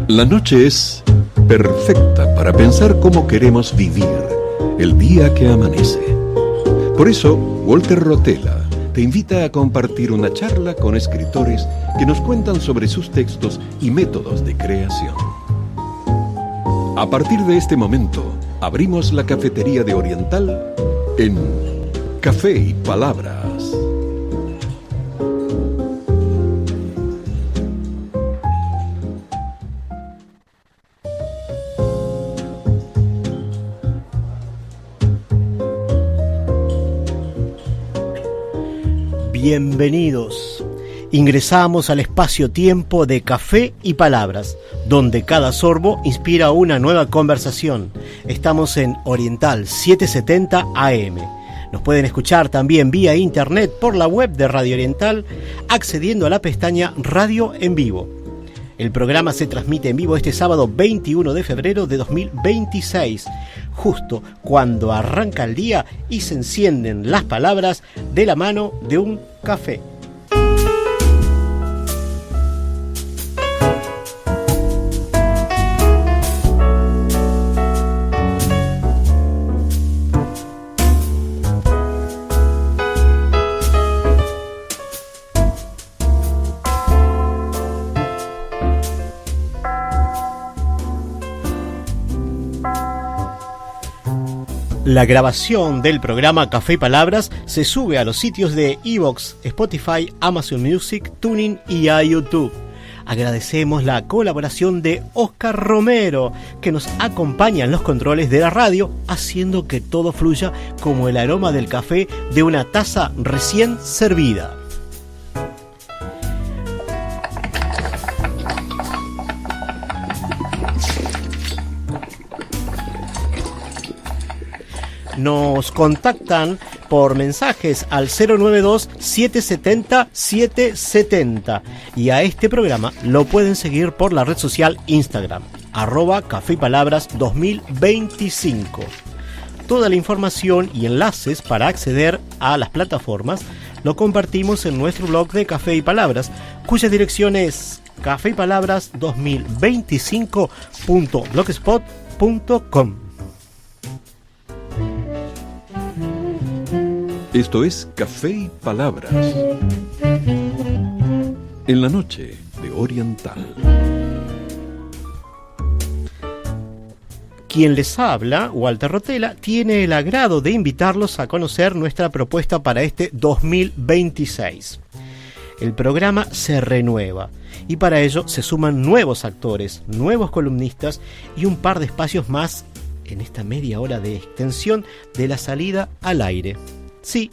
La noche es perfecta para pensar cómo queremos vivir el día que amanece. Por eso, Walter Rotella te invita a compartir una charla con escritores que nos cuentan sobre sus textos y métodos de creación. A partir de este momento, abrimos la cafetería de Oriental en Café y Palabras. Bienvenidos. Ingresamos al espacio-tiempo de Café y Palabras, donde cada sorbo inspira una nueva conversación. Estamos en Oriental 770 AM. Nos pueden escuchar también vía internet por la web de Radio Oriental, accediendo a la pestaña Radio en Vivo. El programa se transmite en vivo este sábado 21 de febrero de 2026, justo cuando arranca el día y se encienden las palabras de la mano de un café. La grabación del programa Café y Palabras se sube a los sitios de iVoox, Spotify, Amazon Music, TuneIn y a YouTube. Agradecemos la colaboración de Oscar Romero, que nos acompaña en los controles de la radio, haciendo que todo fluya como el aroma del café de una taza recién servida. Nos contactan por mensajes al 092-770-770 y a este programa lo pueden seguir por la red social Instagram, @Café y Palabras 2025. Toda la información y enlaces para acceder a las plataformas lo compartimos en nuestro blog de Café y Palabras, cuya dirección es cafeypalabras2025.blogspot.com. Esto es Café y Palabras, en la noche de Oriental. Quien les habla, Walter Rotella, tiene el agrado de invitarlos a conocer nuestra propuesta para este 2026. El programa se renueva y para ello se suman nuevos actores, nuevos columnistas y un par de espacios más en esta media hora de extensión de la salida al aire. Sí,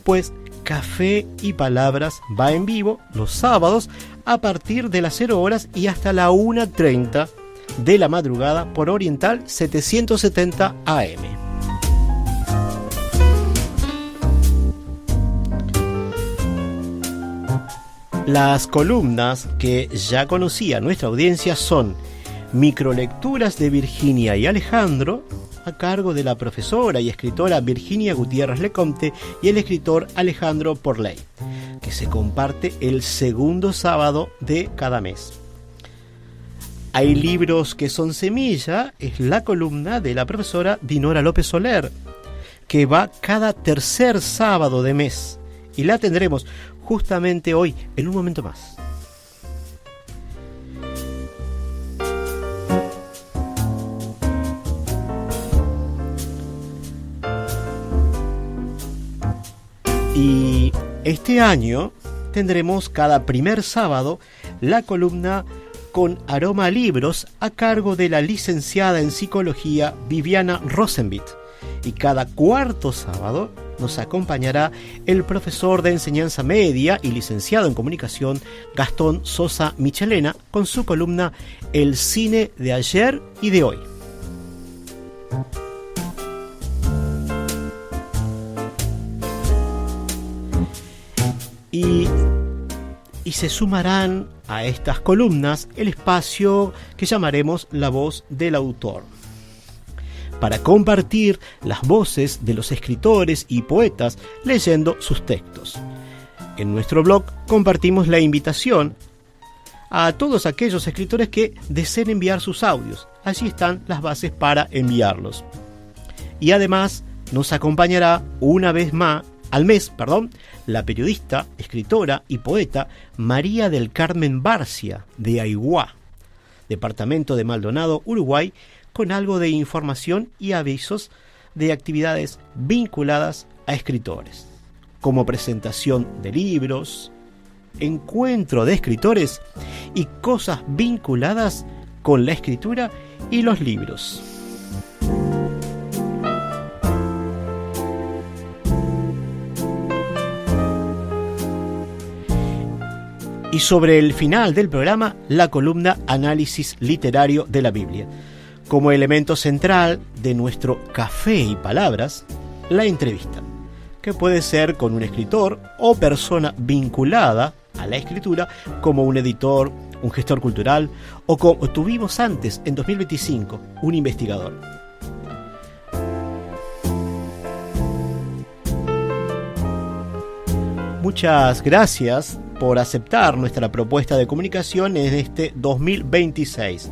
pues Café y Palabras va en vivo los sábados a partir de las 0 horas y hasta la 1:30 de la madrugada por Oriental 770 AM. Las columnas que ya conocía nuestra audiencia son Microlecturas de Virginia y Alejandro, a cargo de la profesora y escritora Virginia Gutiérrez Lecomte y el escritor Alejandro Porley, que se comparte el segundo sábado de cada mes. Hay libros que son semilla, es la columna de la profesora Dinora López Soler, que va cada tercer sábado de mes, y la tendremos justamente hoy, en un momento más. Y este año tendremos cada primer sábado la columna Con Aroma a Libros a cargo de la licenciada en Psicología Viviana Rosenbit. Y cada cuarto sábado nos acompañará el profesor de enseñanza media y licenciado en comunicación Gastón Sosa Michelena con su columna El cine de ayer y de hoy. Y se sumarán a estas columnas el espacio que llamaremos La Voz del Autor, para compartir las voces de los escritores y poetas leyendo sus textos. En nuestro blog compartimos la invitación a todos aquellos escritores que deseen enviar sus audios. Allí están las bases para enviarlos. Y además nos acompañará una vez más, al mes, la periodista, escritora y poeta María del Carmen Barcia, de Aiguá, departamento de Maldonado, Uruguay, con algo de información y avisos de actividades vinculadas a escritores, como presentación de libros, encuentro de escritores y cosas vinculadas con la escritura y los libros. Y sobre el final del programa, la columna Análisis Literario de la Biblia. Como elemento central de nuestro Café y Palabras, la entrevista, que puede ser con un escritor o persona vinculada a la escritura, como un editor, un gestor cultural, o como tuvimos antes, en 2025, un investigador. Muchas gracias por aceptar nuestra propuesta de comunicación en este 2026.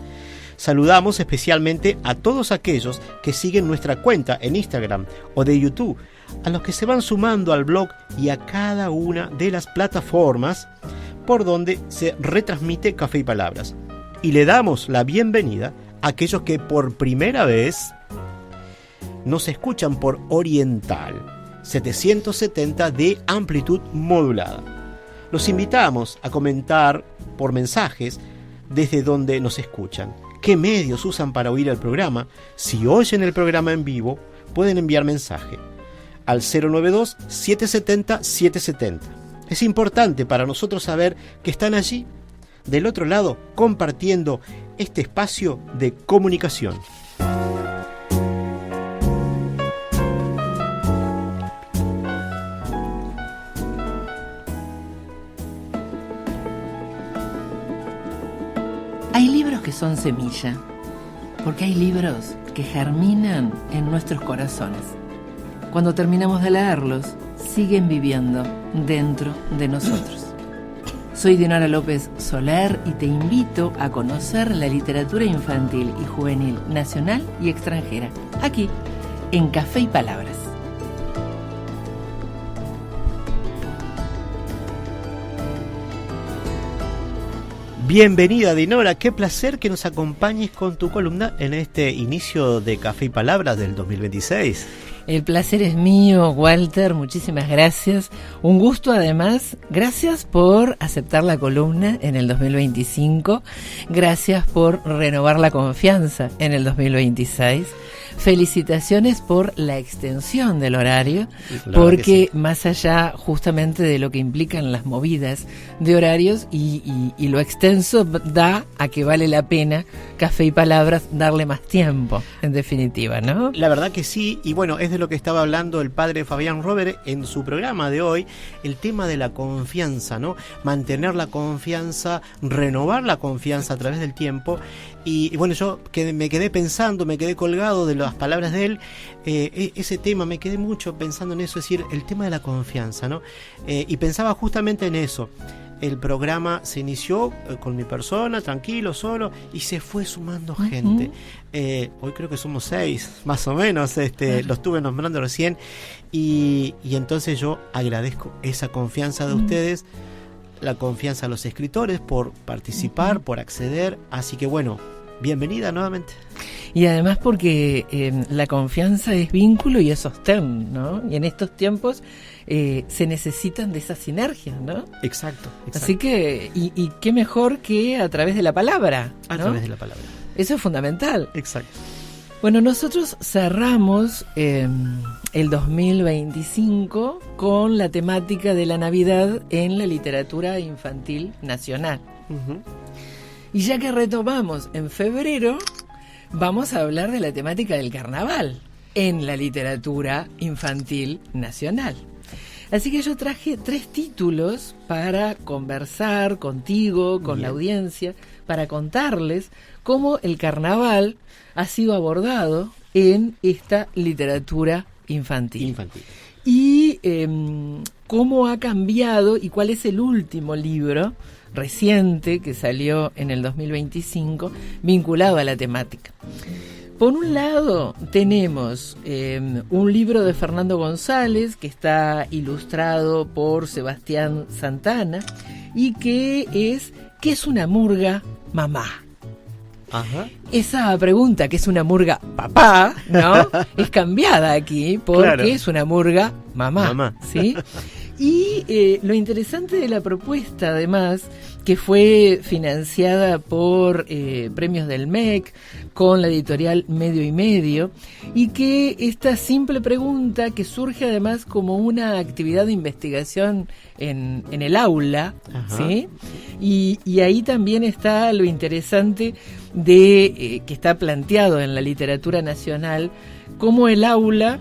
Saludamos especialmente a todos aquellos que siguen nuestra cuenta en Instagram o de YouTube, a los que se van sumando al blog y a cada una de las plataformas por donde se retransmite Café y Palabras. Y le damos la bienvenida a aquellos que por primera vez nos escuchan por Oriental 770 de amplitud modulada. Los invitamos a comentar por mensajes desde donde nos escuchan, qué medios usan para oír el programa. Si oyen el programa en vivo, pueden enviar mensaje al 092-770-770. Es importante para nosotros saber que están allí, del otro lado, compartiendo este espacio de comunicación. Hay libros que son semilla, porque hay libros que germinan en nuestros corazones. Cuando terminamos de leerlos, siguen viviendo dentro de nosotros. Soy Dinora López Soler y te invito a conocer la literatura infantil y juvenil nacional y extranjera, aquí, en Café y Palabras. Bienvenida, Dinora, qué placer que nos acompañes con tu columna en este inicio de Café y Palabras del 2026. El placer es mío, Walter, muchísimas gracias. Un gusto además, gracias por aceptar la columna en el 2025, gracias por renovar la confianza en el 2026. Felicitaciones por la extensión del horario, porque sí, más allá justamente de lo que implican las movidas de horarios y lo extenso da a que vale la pena Café y Palabras darle más tiempo, en definitiva, ¿no? La verdad que sí, y bueno, es de lo que estaba hablando el padre Fabián Robert en su programa de hoy, el tema de la confianza, ¿no? Mantener la confianza, renovar la confianza a través del tiempo. Y bueno, yo me quedé pensando, me quedé colgado de las palabras de él, ese tema, me quedé mucho pensando en eso, es decir, el tema de la confianza, ¿no? Y pensaba justamente en eso. El programa se inició con mi persona, tranquilo, solo, y se fue sumando gente. Hoy creo que somos 6, más o menos, lo estuve nombrando recién, y entonces yo agradezco esa confianza de ustedes, la confianza a los escritores por participar, por acceder, así que bueno, bienvenida nuevamente. Y además porque la confianza es vínculo y es sostén, ¿no? Y en estos tiempos se necesitan de esas sinergias, ¿no? Exacto. Así que, y qué mejor que a través de la palabra, ¿no? A través de la palabra. Eso es fundamental. Exacto. Bueno, nosotros cerramos el 2025 con la temática de la Navidad en la literatura infantil nacional. Y ya que retomamos en febrero, vamos a hablar de la temática del carnaval en la literatura infantil nacional. Así que yo traje 3 títulos para conversar contigo, con la audiencia, para contarles cómo el carnaval ha sido abordado en esta literatura infantil. Y cómo ha cambiado y cuál es el último libro reciente que salió en el 2025 vinculado a la temática. Por un lado tenemos un libro de Fernando González que está ilustrado por Sebastián Santana y que es ¿qué es una murga, mamá? Ajá. Esa pregunta, ¿qué es una murga, papá?, ¿no? Es cambiada aquí porque claro. es una murga, mamá. ¿Sí? Y lo interesante de la propuesta, además, que fue financiada por premios del MEC, con la editorial Medio y Medio, y que esta simple pregunta, que surge además como una actividad de investigación en el aula, ¿sí? Y ahí también está lo interesante de que está planteado en la literatura nacional, cómo el aula,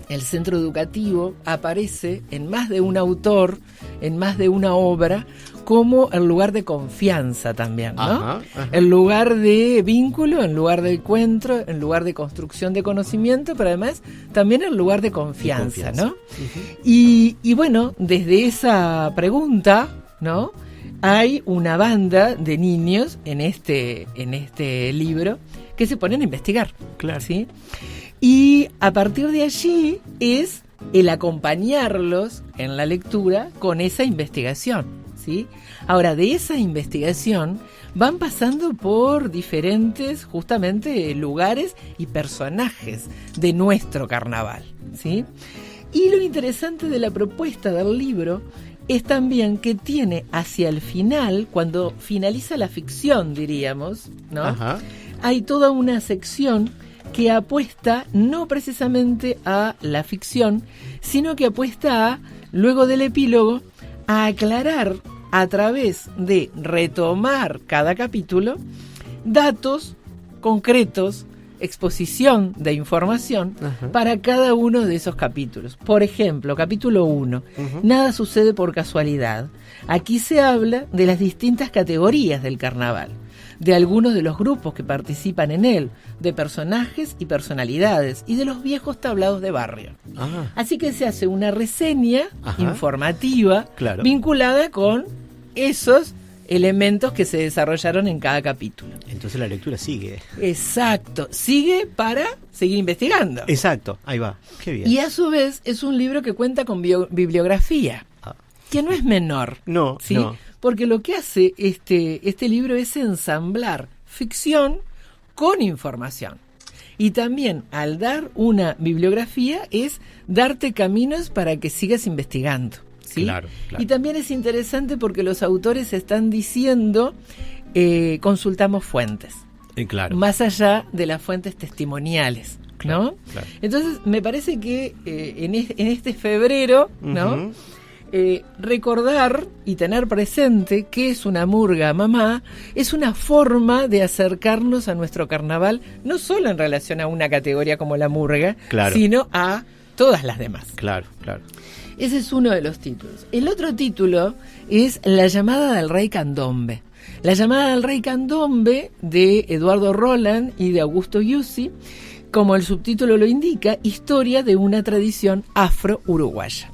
el centro educativo, aparece en más de un autor, en más de una obra, como el lugar de confianza también, ¿no? Ajá. El lugar de vínculo, el lugar de encuentro, el lugar de construcción de conocimiento, pero además también el lugar de confianza, ¿no? Y bueno, desde esa pregunta, ¿no?, hay una banda de niños en este libro que se ponen a investigar, Claro. ¿sí? Y a partir de allí es el acompañarlos en la lectura con esa investigación, ¿sí? Ahora, de esa investigación van pasando por diferentes, justamente, lugares y personajes de nuestro carnaval, ¿sí? Y lo interesante de la propuesta del libro es también que tiene hacia el final, cuando finaliza la ficción, diríamos, ¿no? Ajá. Hay toda una sección que apuesta no precisamente a la ficción, sino que apuesta a, luego del epílogo, a aclarar a través de retomar cada capítulo datos concretos, exposición de información para cada uno de esos capítulos. Por ejemplo, capítulo 1, nada sucede por casualidad. Aquí se habla de las distintas categorías del carnaval, de algunos de los grupos que participan en él, de personajes y personalidades, y de los viejos tablados de barrio. Así que se hace una reseña informativa, claro, vinculada con esos elementos que se desarrollaron en cada capítulo. Entonces la lectura sigue. Exacto, sigue para seguir investigando. Exacto, ahí va. Qué bien. Y a su vez es un libro que cuenta con bibliografía, que no es menor. No, ¿sí? no. Porque lo que hace este libro es ensamblar ficción con información. Y también, al dar una bibliografía, es darte caminos para que sigas investigando, ¿sí? Claro, claro. Y también es interesante porque los autores están diciendo, consultamos fuentes. Claro. Más allá de las fuentes testimoniales, ¿no? Claro. Entonces, me parece que en este febrero, ¿no?, recordar y tener presente qué es una murga, mamá, es una forma de acercarnos a nuestro carnaval, no solo en relación a una categoría como la murga, claro, sino a todas las demás. Claro, claro. Ese es uno de los títulos. El otro título es La llamada del rey Candombe. La llamada del rey Candombe, de Eduardo Roland y de Augusto Iuzzi, como el subtítulo lo indica, historia de una tradición afro-uruguaya.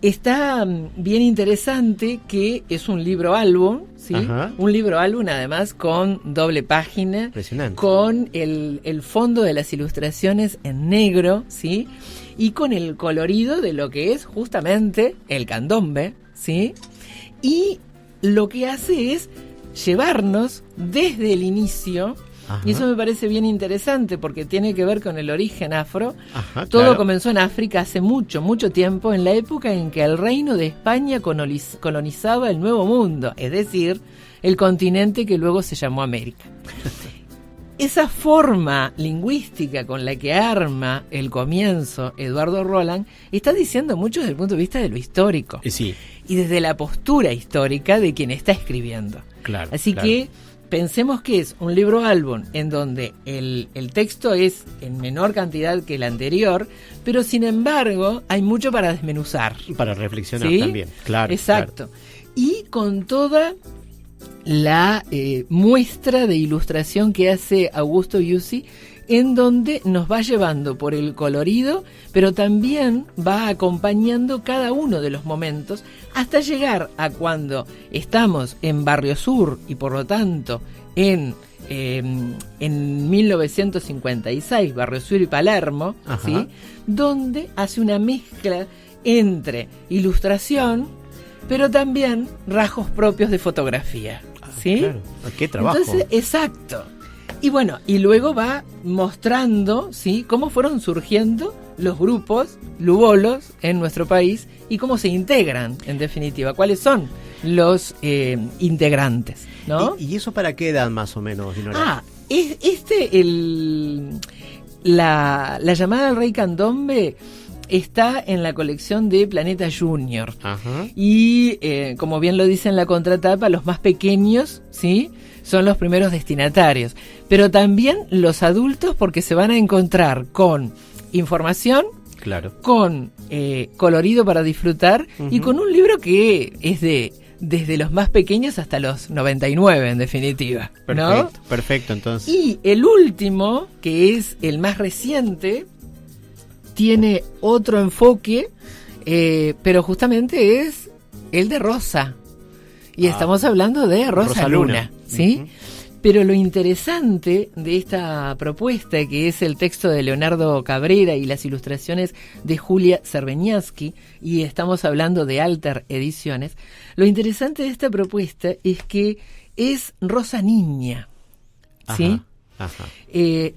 Está bien interesante que es un libro álbum, ¿sí? Un libro álbum además con doble página, con el fondo de las ilustraciones en negro, ¿sí?, y con el colorido de lo que es justamente el candombe, ¿sí? Y lo que hace es llevarnos desde el inicio. Y eso me parece bien interesante porque tiene que ver con el origen afro. Todo comenzó en África hace mucho, mucho tiempo, en la época en que el reino de España colonizaba el Nuevo Mundo, es decir, el continente que luego se llamó América. Esa forma lingüística con la que arma el comienzo Eduardo Roland está diciendo mucho desde el punto de vista de lo histórico. Sí. Y desde la postura histórica de quien está escribiendo. Claro. Así que pensemos que es un libro álbum en donde el texto es en menor cantidad que el anterior, pero sin embargo hay mucho para desmenuzar. Para reflexionar, ¿sí? También, claro. Exacto. Claro. Y con toda la muestra de ilustración que hace Augusto Iuzzi, en donde nos va llevando por el colorido, pero también va acompañando cada uno de los momentos hasta llegar a cuando estamos en Barrio Sur y por lo tanto en 1956, Barrio Sur y Palermo, ¿sí? Donde hace una mezcla entre ilustración, pero también rasgos propios de fotografía, ¿sí? Claro. ¡Qué trabajo! Entonces, exacto. Y bueno, y luego va mostrando, ¿sí?, cómo fueron surgiendo los grupos lubolos en nuestro país y cómo se integran, en definitiva, cuáles son los integrantes, ¿no? ¿Y eso para qué edad más o menos, Dinora? La llamada del Rey Candombe está en la colección de Planeta Junior. Ajá. Y como bien lo dice en la contratapa, los más pequeños, ¿sí?, son los primeros destinatarios. Pero también los adultos, porque se van a encontrar con información, claro, con colorido para disfrutar, y con un libro que es desde los más pequeños hasta los 99, en definitiva, ¿no? Perfecto, entonces. Y el último, que es el más reciente, tiene otro enfoque, pero justamente es el de Rosa. Y estamos hablando de Rosa Luna, ¿sí? Uh-huh. Pero lo interesante de esta propuesta, que es el texto de Leonardo Cabrera y las ilustraciones de Julia Cerveñaski, y estamos hablando de Alter Ediciones, lo interesante de esta propuesta es que es Rosa Niña, ¿sí? Ajá.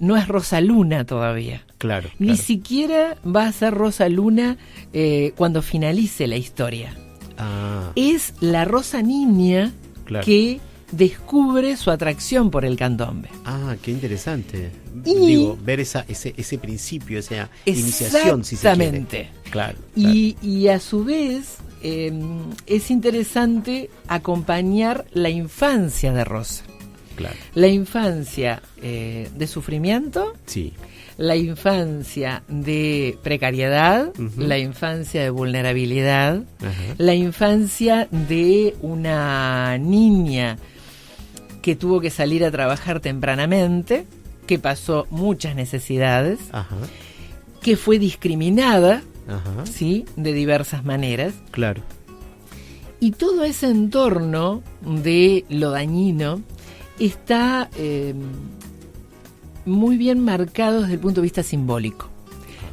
No es Rosa Luna todavía. Claro. Ni siquiera va a ser Rosa Luna cuando finalice la historia. Es la Rosa Niña, claro, que descubre su atracción por el candombe. Qué interesante. Digo, ver ese principio, esa iniciación, si se quiere. Exactamente. Claro. Y a su vez es interesante acompañar la infancia de Rosa. Claro. La infancia de sufrimiento. Sí. La infancia de precariedad, uh-huh, la infancia de vulnerabilidad, uh-huh, la infancia de una niña que tuvo que salir a trabajar tempranamente, que pasó muchas necesidades, uh-huh, que fue discriminada, uh-huh, ¿sí?, de diversas maneras. Claro. Y todo ese entorno de lo dañino está muy bien marcado desde el punto de vista simbólico.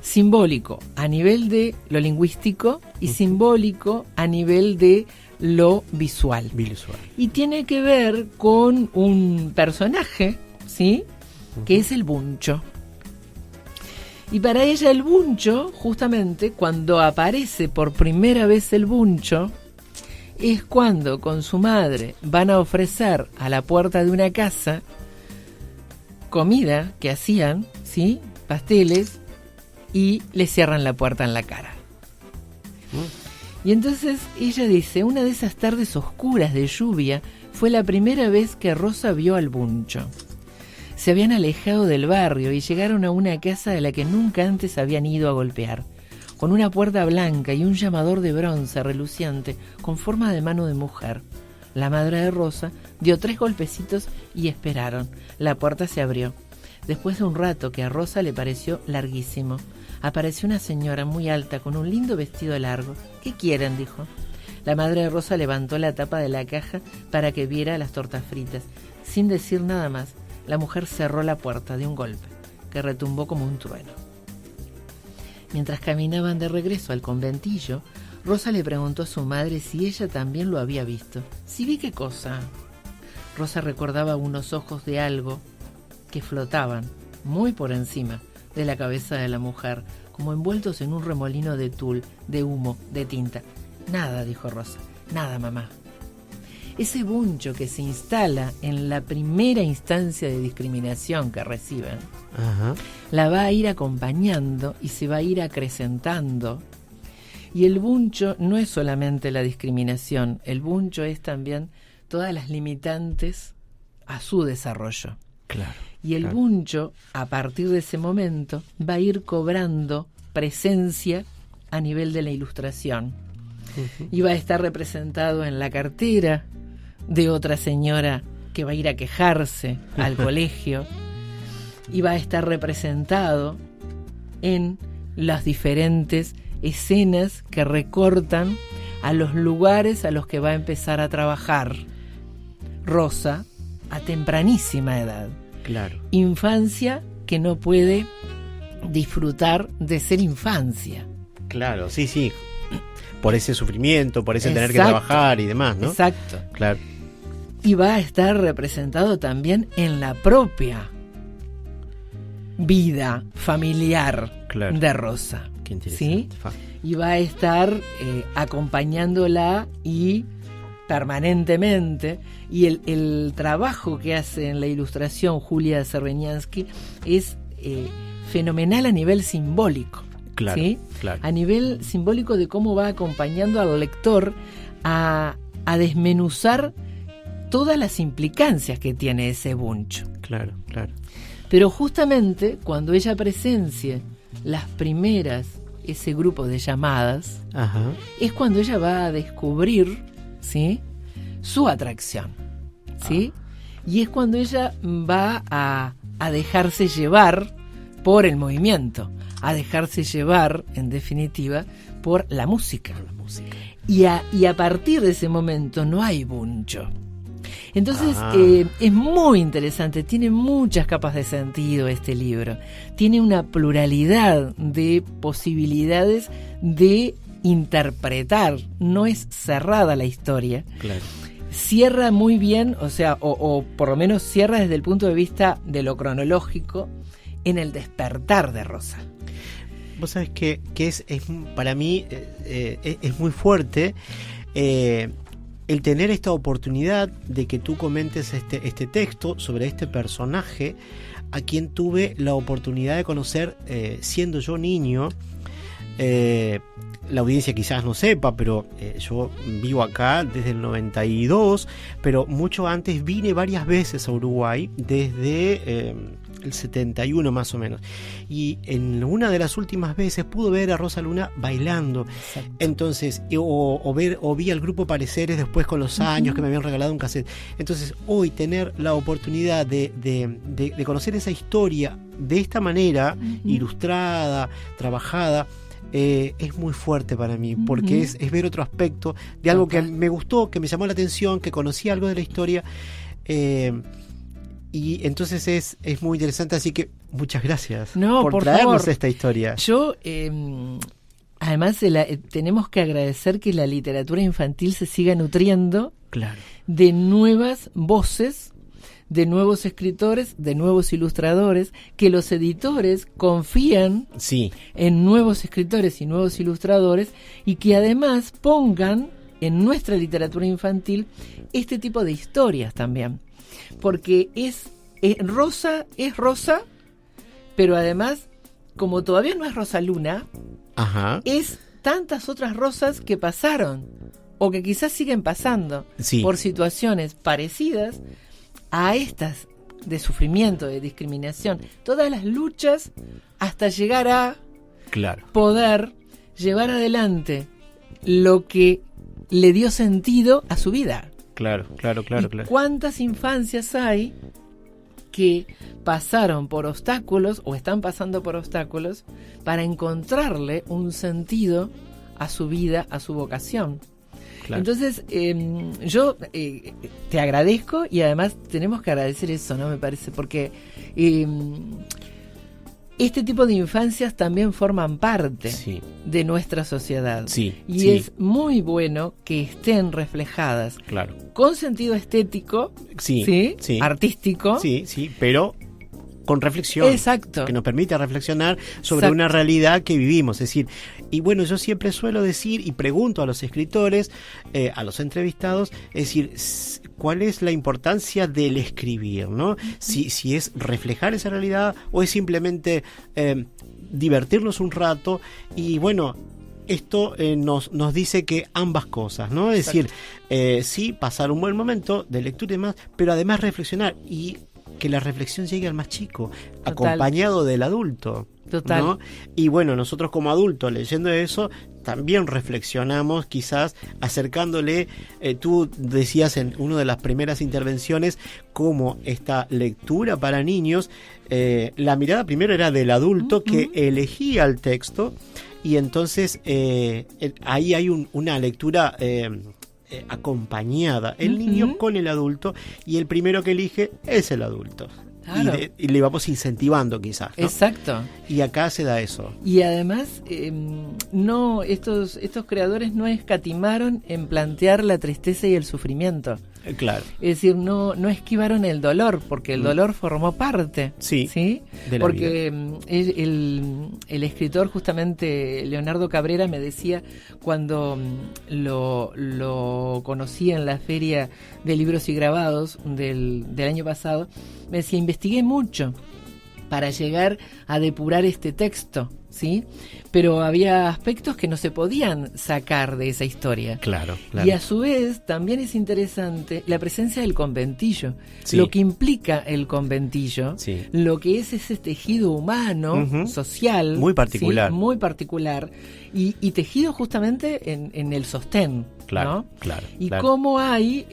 Simbólico a nivel de lo lingüístico y simbólico a nivel de lo visual. Y tiene que ver con un personaje, ¿sí?, que es el buncho. Y para ella el buncho, justamente cuando aparece por primera vez el buncho, es cuando con su madre van a ofrecer a la puerta de una casa comida que hacían, ¿sí?, pasteles, y le cierran la puerta en la cara. Y entonces ella dice, una de esas tardes oscuras de lluvia fue la primera vez que Rosa vio al buncho. Se habían alejado del barrio y llegaron a una casa de la que nunca antes habían ido a golpear, con una puerta blanca y un llamador de bronce reluciente con forma de mano de mujer. La madre de Rosa dio 3 golpecitos y esperaron. La puerta se abrió. Después de un rato que a Rosa le pareció larguísimo, apareció una señora muy alta con un lindo vestido largo. ¿Qué quieren?, dijo. La madre de Rosa levantó la tapa de la caja para que viera las tortas fritas. Sin decir nada más, la mujer cerró la puerta de un golpe, que retumbó como un trueno. Mientras caminaban de regreso al conventillo, Rosa le preguntó a su madre si ella también lo había visto. ¿Sí vi qué cosa? Rosa recordaba unos ojos de algo que flotaban muy por encima de la cabeza de la mujer, como envueltos en un remolino de tul, de humo, de tinta. Nada, dijo Rosa, nada, mamá. Ese buncho que se instala en la primera instancia de discriminación que reciben, uh-huh, la va a ir acompañando y se va a ir acrecentando. Y el buncho no es solamente la discriminación, el buncho es también todas las limitantes a su desarrollo. Claro. Y el buncho, a partir de ese momento, va a ir cobrando presencia a nivel de la ilustración. Uh-huh. Y va a estar representado en la cartera de otra señora que va a ir a quejarse al colegio. y va a estar representado en las diferentes escenas que recortan a los lugares a los que va a empezar a trabajar Rosa a tempranísima edad. Claro. Infancia que no puede disfrutar de ser infancia. Claro, sí, sí. Por ese sufrimiento, por ese tener que Exacto. trabajar y demás, ¿no? Exacto. Claro. Y va a estar representado también en la propia vida familiar Claro. de Rosa. Qué interesante. ¿Sí? Y va a estar acompañándola y permanentemente. Y el trabajo que hace en la ilustración Julia Cerveñansky es fenomenal a nivel simbólico. Claro, ¿sí? claro. A nivel simbólico de cómo va acompañando al lector a desmenuzar todas las implicancias que tiene ese buncho. Claro, claro. Pero justamente cuando ella presencie las primeras, ese grupo de llamadas, Ajá. es cuando ella va a descubrir, ¿sí?, su atracción, ¿sí? Y es cuando ella va a dejarse llevar por el movimiento, a dejarse llevar, en definitiva, por la música. La música. Y a partir de ese momento no hay buncho. Entonces es muy interesante, tiene muchas capas de sentido este libro, tiene una pluralidad de posibilidades de interpretar, no es cerrada la historia, Claro. cierra muy bien, o sea, o por lo menos cierra desde el punto de vista de lo cronológico en el despertar de Rosa. Vos sabés que es para mí es muy fuerte el tener esta oportunidad de que tú comentes este texto sobre este personaje a quien tuve la oportunidad de conocer siendo yo niño. La audiencia quizás no sepa, pero yo vivo acá desde el 92, pero mucho antes vine varias veces a Uruguay desde el 71 más o menos, y en una de las últimas veces pude ver a Rosa Luna bailando. Exacto. Entonces o vi al grupo Pareceres después con los años que me habían regalado un cassette. Entonces hoy tener la oportunidad de conocer esa historia de esta manera, ilustrada, trabajada, es muy fuerte para mí, porque es ver otro aspecto de algo que me gustó, que me llamó la atención, que conocí algo de la historia, y entonces es muy interesante, así que muchas gracias por traernos favor. esta historia. Yo, además, tenemos que agradecer que la literatura infantil se siga nutriendo Claro. de nuevas voces, de nuevos escritores, de nuevos ilustradores, que los editores confían Sí, en nuevos escritores y nuevos ilustradores, y que además pongan en nuestra literatura infantil este tipo de historias también. Porque Rosa es Rosa, pero además, como todavía no es Rosa Luna, ajá, es tantas otras Rosas que pasaron, o que quizás siguen pasando, sí, por situaciones parecidas a estas de sufrimiento, de discriminación, todas las luchas hasta llegar a claro, poder llevar adelante lo que le dio sentido a su vida. claro. ¿Y cuántas infancias hay que pasaron por obstáculos o están pasando por obstáculos para encontrarle un sentido a su vida, a su vocación? Claro. Entonces, yo te agradezco, y además tenemos que agradecer eso, ¿no? Me parece, porque este tipo de infancias también forman parte Sí, de nuestra sociedad. sí, Y sí, es muy bueno que estén reflejadas claro. con sentido estético, Sí, ¿sí? sí. Artístico. Sí, pero con reflexión. Exacto. Que nos permite reflexionar sobre Exacto. una realidad que vivimos. Es decir, y bueno, yo siempre suelo decir y pregunto a los escritores, a los entrevistados, es decir, ¿cuál es la importancia del escribir, ¿no? Si es reflejar esa realidad o es simplemente divertirnos un rato. Y bueno, esto nos dice que ambas cosas, ¿no? Es decir, sí, pasar un buen momento de lectura y demás, pero además reflexionar. Y que la reflexión llegue al más chico, Total. acompañado del adulto. Total. ¿No? Y bueno, nosotros como adultos leyendo eso, también reflexionamos quizás acercándole, tú decías en una de las primeras intervenciones, cómo esta lectura para niños, la mirada primero era del adulto que elegía el texto, y entonces ahí hay una lectura acompañada, el niño con el adulto, y el primero que elige es el adulto. Claro. Y le vamos incentivando quizás, ¿no? Exacto. Y acá se da eso. Y además, no, estos creadores no escatimaron en plantear la tristeza y el sufrimiento. Claro. Es decir, no esquivaron el dolor, porque el dolor formó parte. Sí, ¿sí? de la porque el escritor, justamente Leonardo Cabrera, me decía cuando lo conocí en la Feria de Libros y Grabados del año pasado, me decía, investigué mucho para llegar a depurar este texto, ¿sí? Pero había aspectos que no se podían sacar de esa historia. Claro, claro. Y a su vez también es interesante la presencia del conventillo, Sí. lo que implica el conventillo, Sí. lo que es ese tejido humano, social, Muy particular. ¿sí? Muy particular, y tejido justamente en el sostén. Claro, ¿no? claro. Y claro. cómo hay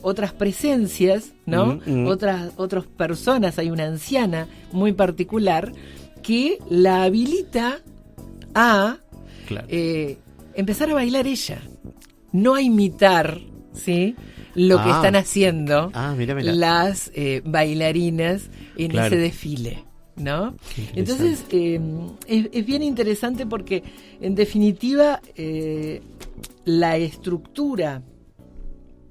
otras presencias, ¿no? Otras personas, hay una anciana muy particular que la habilita a Claro. empezar a bailar ella, no a imitar, ¿sí? Lo que están haciendo Mira. las bailarinas en Claro. ese desfile, ¿no? Qué interesante. Entonces es bien interesante porque en definitiva la estructura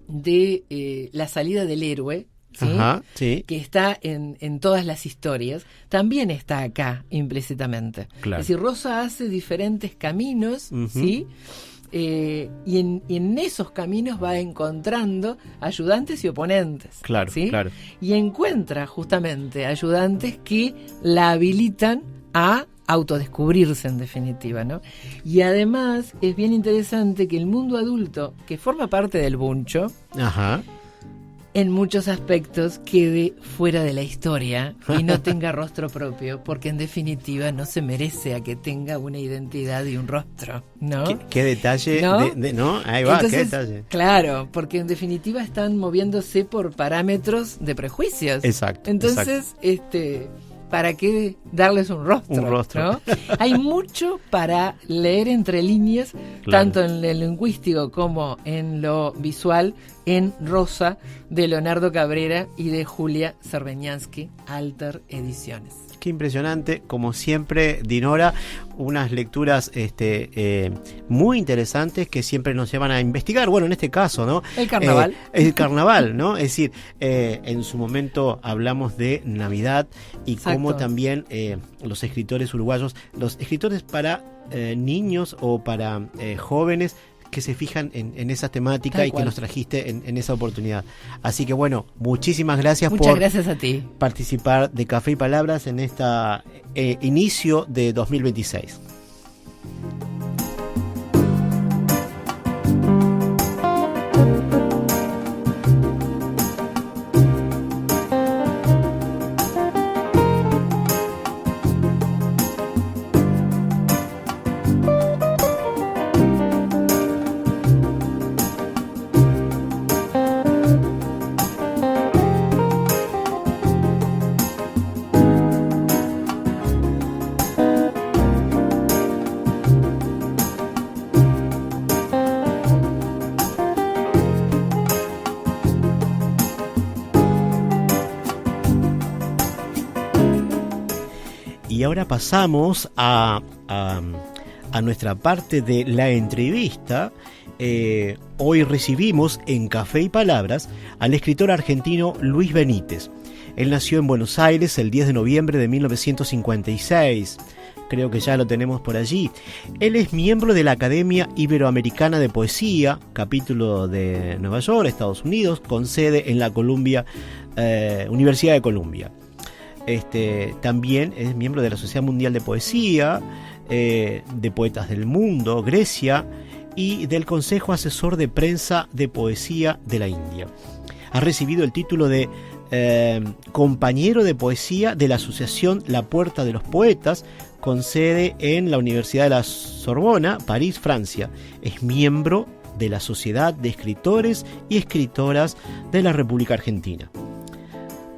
de la salida del héroe, ¿sí? Ajá, sí. Que está en todas las historias, también está acá implícitamente. Claro. Es decir, Rosa hace diferentes caminos, ¿sí? Y en esos caminos va encontrando ayudantes y oponentes. Claro, ¿sí? claro. Y encuentra justamente ayudantes que la habilitan a autodescubrirse, en definitiva, ¿no? Y además es bien interesante que el mundo adulto, que forma parte del buncho, Ajá. en muchos aspectos quede fuera de la historia y no tenga rostro propio, porque en definitiva no se merece a que tenga una identidad y un rostro, ¿no? ¿Qué detalle? ¿No? ¿No? Ahí va, Entonces, qué detalle. claro, porque en definitiva están moviéndose por parámetros de prejuicios. Exacto. Entonces, ¿para qué darles un rostro? Un rostro. ¿no? Hay mucho para leer entre líneas, Claro. tanto en lo lingüístico como en lo visual, en Rosa, de Leonardo Cabrera y de Julia Cerveñansky, Alter Ediciones. Qué impresionante, como siempre, Dinora, unas lecturas muy interesantes que siempre nos llevan a investigar. Bueno, en este caso, ¿no? El carnaval. El carnaval, ¿no? Es decir, en su momento hablamos de Navidad y Exacto. cómo también los escritores uruguayos, los escritores para niños o para jóvenes, que se fijan en esa temática Tal y cual. que nos trajiste en esa oportunidad. Así que bueno, muchísimas gracias Muchas por gracias a ti. participar de Café y Palabras en esta inicio de 2026. Y ahora pasamos a nuestra parte de la entrevista. Hoy recibimos en Café y Palabras al escritor argentino Luis Benítez. Él nació en Buenos Aires el 10 de noviembre de 1956. Creo que ya lo tenemos por allí. Él es miembro de la Academia Iberoamericana de Poesía, capítulo de Nueva York, Estados Unidos, con sede en la Universidad de Columbia. También es miembro de la Sociedad Mundial de Poesía, de Poetas del Mundo, Grecia, y del Consejo Asesor de Prensa de Poesía de la India. Ha recibido el título de compañero de poesía de la asociación La Puerta de los Poetas, con sede en la Universidad de la Sorbona, París, Francia. Es miembro de la Sociedad de Escritores y Escritoras de la República Argentina.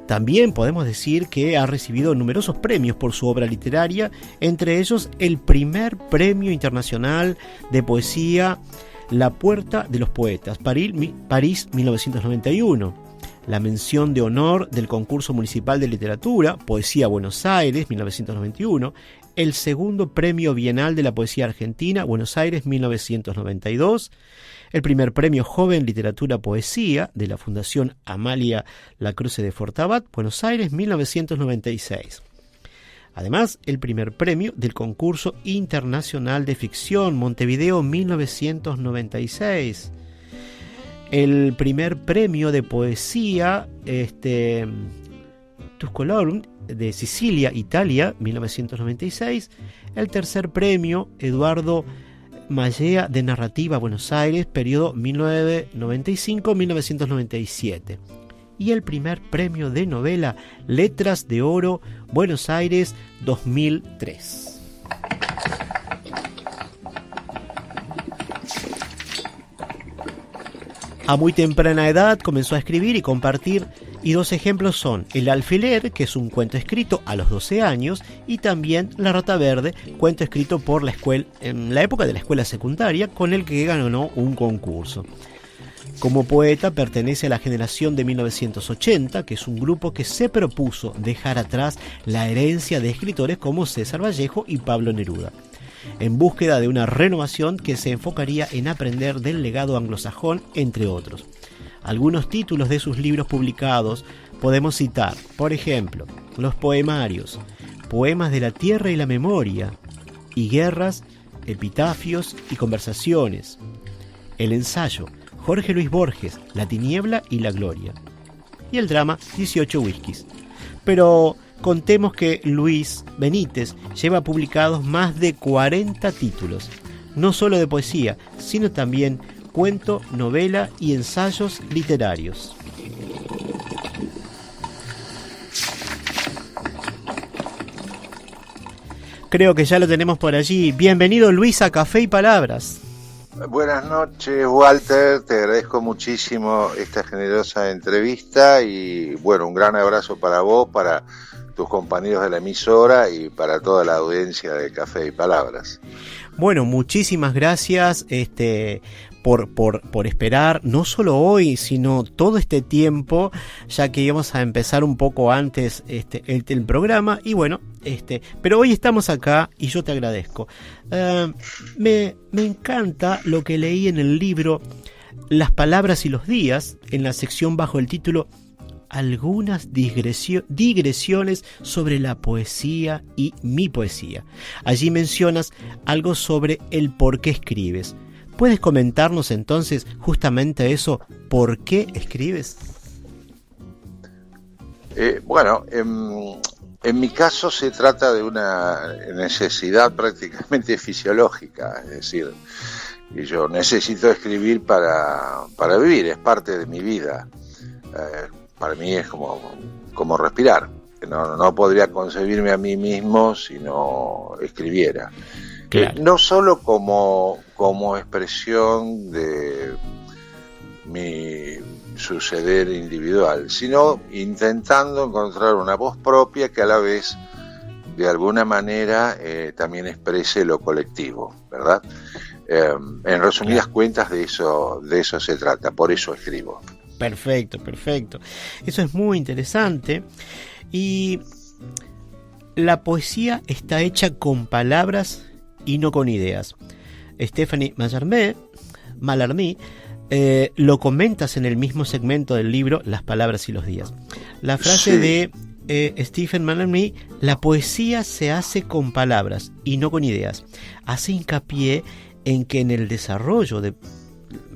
También podemos decir que ha recibido numerosos premios por su obra literaria, entre ellos el primer Premio Internacional de Poesía La Puerta de los Poetas, París 1991, la mención de honor del Concurso Municipal de Literatura, Poesía Buenos Aires 1991, el segundo Premio Bienal de la Poesía Argentina, Buenos Aires 1992, el primer Premio Joven Literatura Poesía de la Fundación Amalia Lacroze de Fortabat, Buenos Aires 1996. Además, el primer premio del Concurso Internacional de Ficción Montevideo 1996. El primer premio de poesía Tuscolorum de Sicilia, Italia, 1996. El tercer premio Eduardo Mallea de Narrativa, Buenos Aires, periodo 1995-1997. Y el primer premio de novela Letras de Oro, Buenos Aires, 2003. A muy temprana edad comenzó a escribir y compartir, y dos ejemplos son El alfiler, que es un cuento escrito a los 12 años, y también La rata verde, cuento escrito por la escuela en la época de la escuela secundaria, con el que ganó un concurso. Como poeta pertenece a la generación de 1980, que es un grupo que se propuso dejar atrás la herencia de escritores como César Vallejo y Pablo Neruda, en búsqueda de una renovación que se enfocaría en aprender del legado anglosajón, entre otros. Algunos títulos de sus libros publicados podemos citar, por ejemplo, Los Poemarios, Poemas de la Tierra y la Memoria, y Guerras, Epitafios y Conversaciones. El ensayo, Jorge Luis Borges, La Tiniebla y la Gloria. Y el drama, 18 whiskies. Pero contemos que Luis Benítez lleva publicados más de 40 títulos, no solo de poesía, sino también cuento, novela y ensayos literarios. Creo que ya lo tenemos por allí. Bienvenido, Luis, a Café y Palabras. Buenas noches, Walter, te agradezco muchísimo esta generosa entrevista y bueno, un gran abrazo para vos, para tus compañeros de la emisora y para toda la audiencia de Café y Palabras. Bueno, muchísimas gracias por esperar, no solo hoy, sino todo este tiempo, ya que íbamos a empezar un poco antes el programa, y bueno, pero hoy estamos acá y yo te agradezco. Me encanta lo que leí en el libro Las Palabras y los Días, en la sección bajo el título Algunas digresiones sobre la poesía y mi poesía. Allí mencionas algo sobre el por qué escribes. ¿Puedes comentarnos entonces justamente eso? ¿Por qué escribes? Bueno, en mi caso se trata de una necesidad prácticamente fisiológica, es decir, que yo necesito escribir para vivir, es parte de mi vida. Para mí es como respirar. No podría concebirme a mí mismo si no escribiera. Claro. No solo como expresión de mi suceder individual, sino intentando encontrar una voz propia que a la vez, de alguna manera, también exprese lo colectivo, ¿verdad? En resumidas cuentas, de eso se trata, por eso escribo. Perfecto. Eso es muy interesante. Y la poesía está hecha con palabras y no con ideas. Stephanie Mallarmé lo comentas en el mismo segmento del libro Las Palabras y los Días. La frase de Stephen Mallarmé, la poesía se hace con palabras y no con ideas, hace hincapié en que en el desarrollo de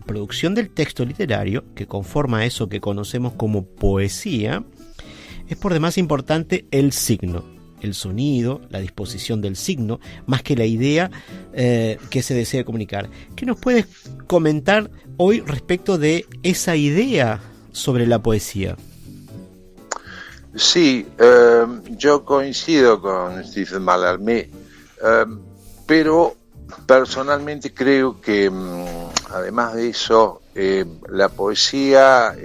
producción del texto literario, que conforma eso que conocemos como poesía, es por demás importante el signo, el sonido, la disposición del signo, más que la idea que se desea comunicar. ¿Qué nos puedes comentar hoy respecto de esa idea sobre la poesía? Sí, yo coincido con Stephen Mallarmé, pero personalmente creo que además de eso, la poesía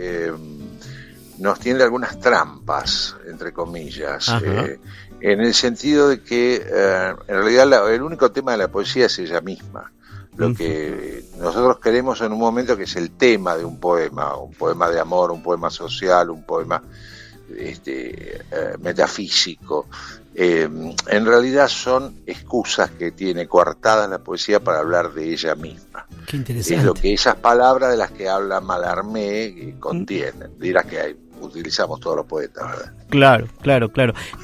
nos tiene algunas trampas, entre comillas, en el sentido de que en realidad el único tema de la poesía es ella misma. Lo que nosotros queremos en un momento que es el tema de un poema de amor, un poema social, un poema metafísico. En realidad son excusas que tiene coartada la poesía para hablar de ella misma. Qué interesante. Es lo que esas palabras de las que habla Mallarmé contienen. Dirás que utilizamos todos los poetas, ¿verdad? Claro.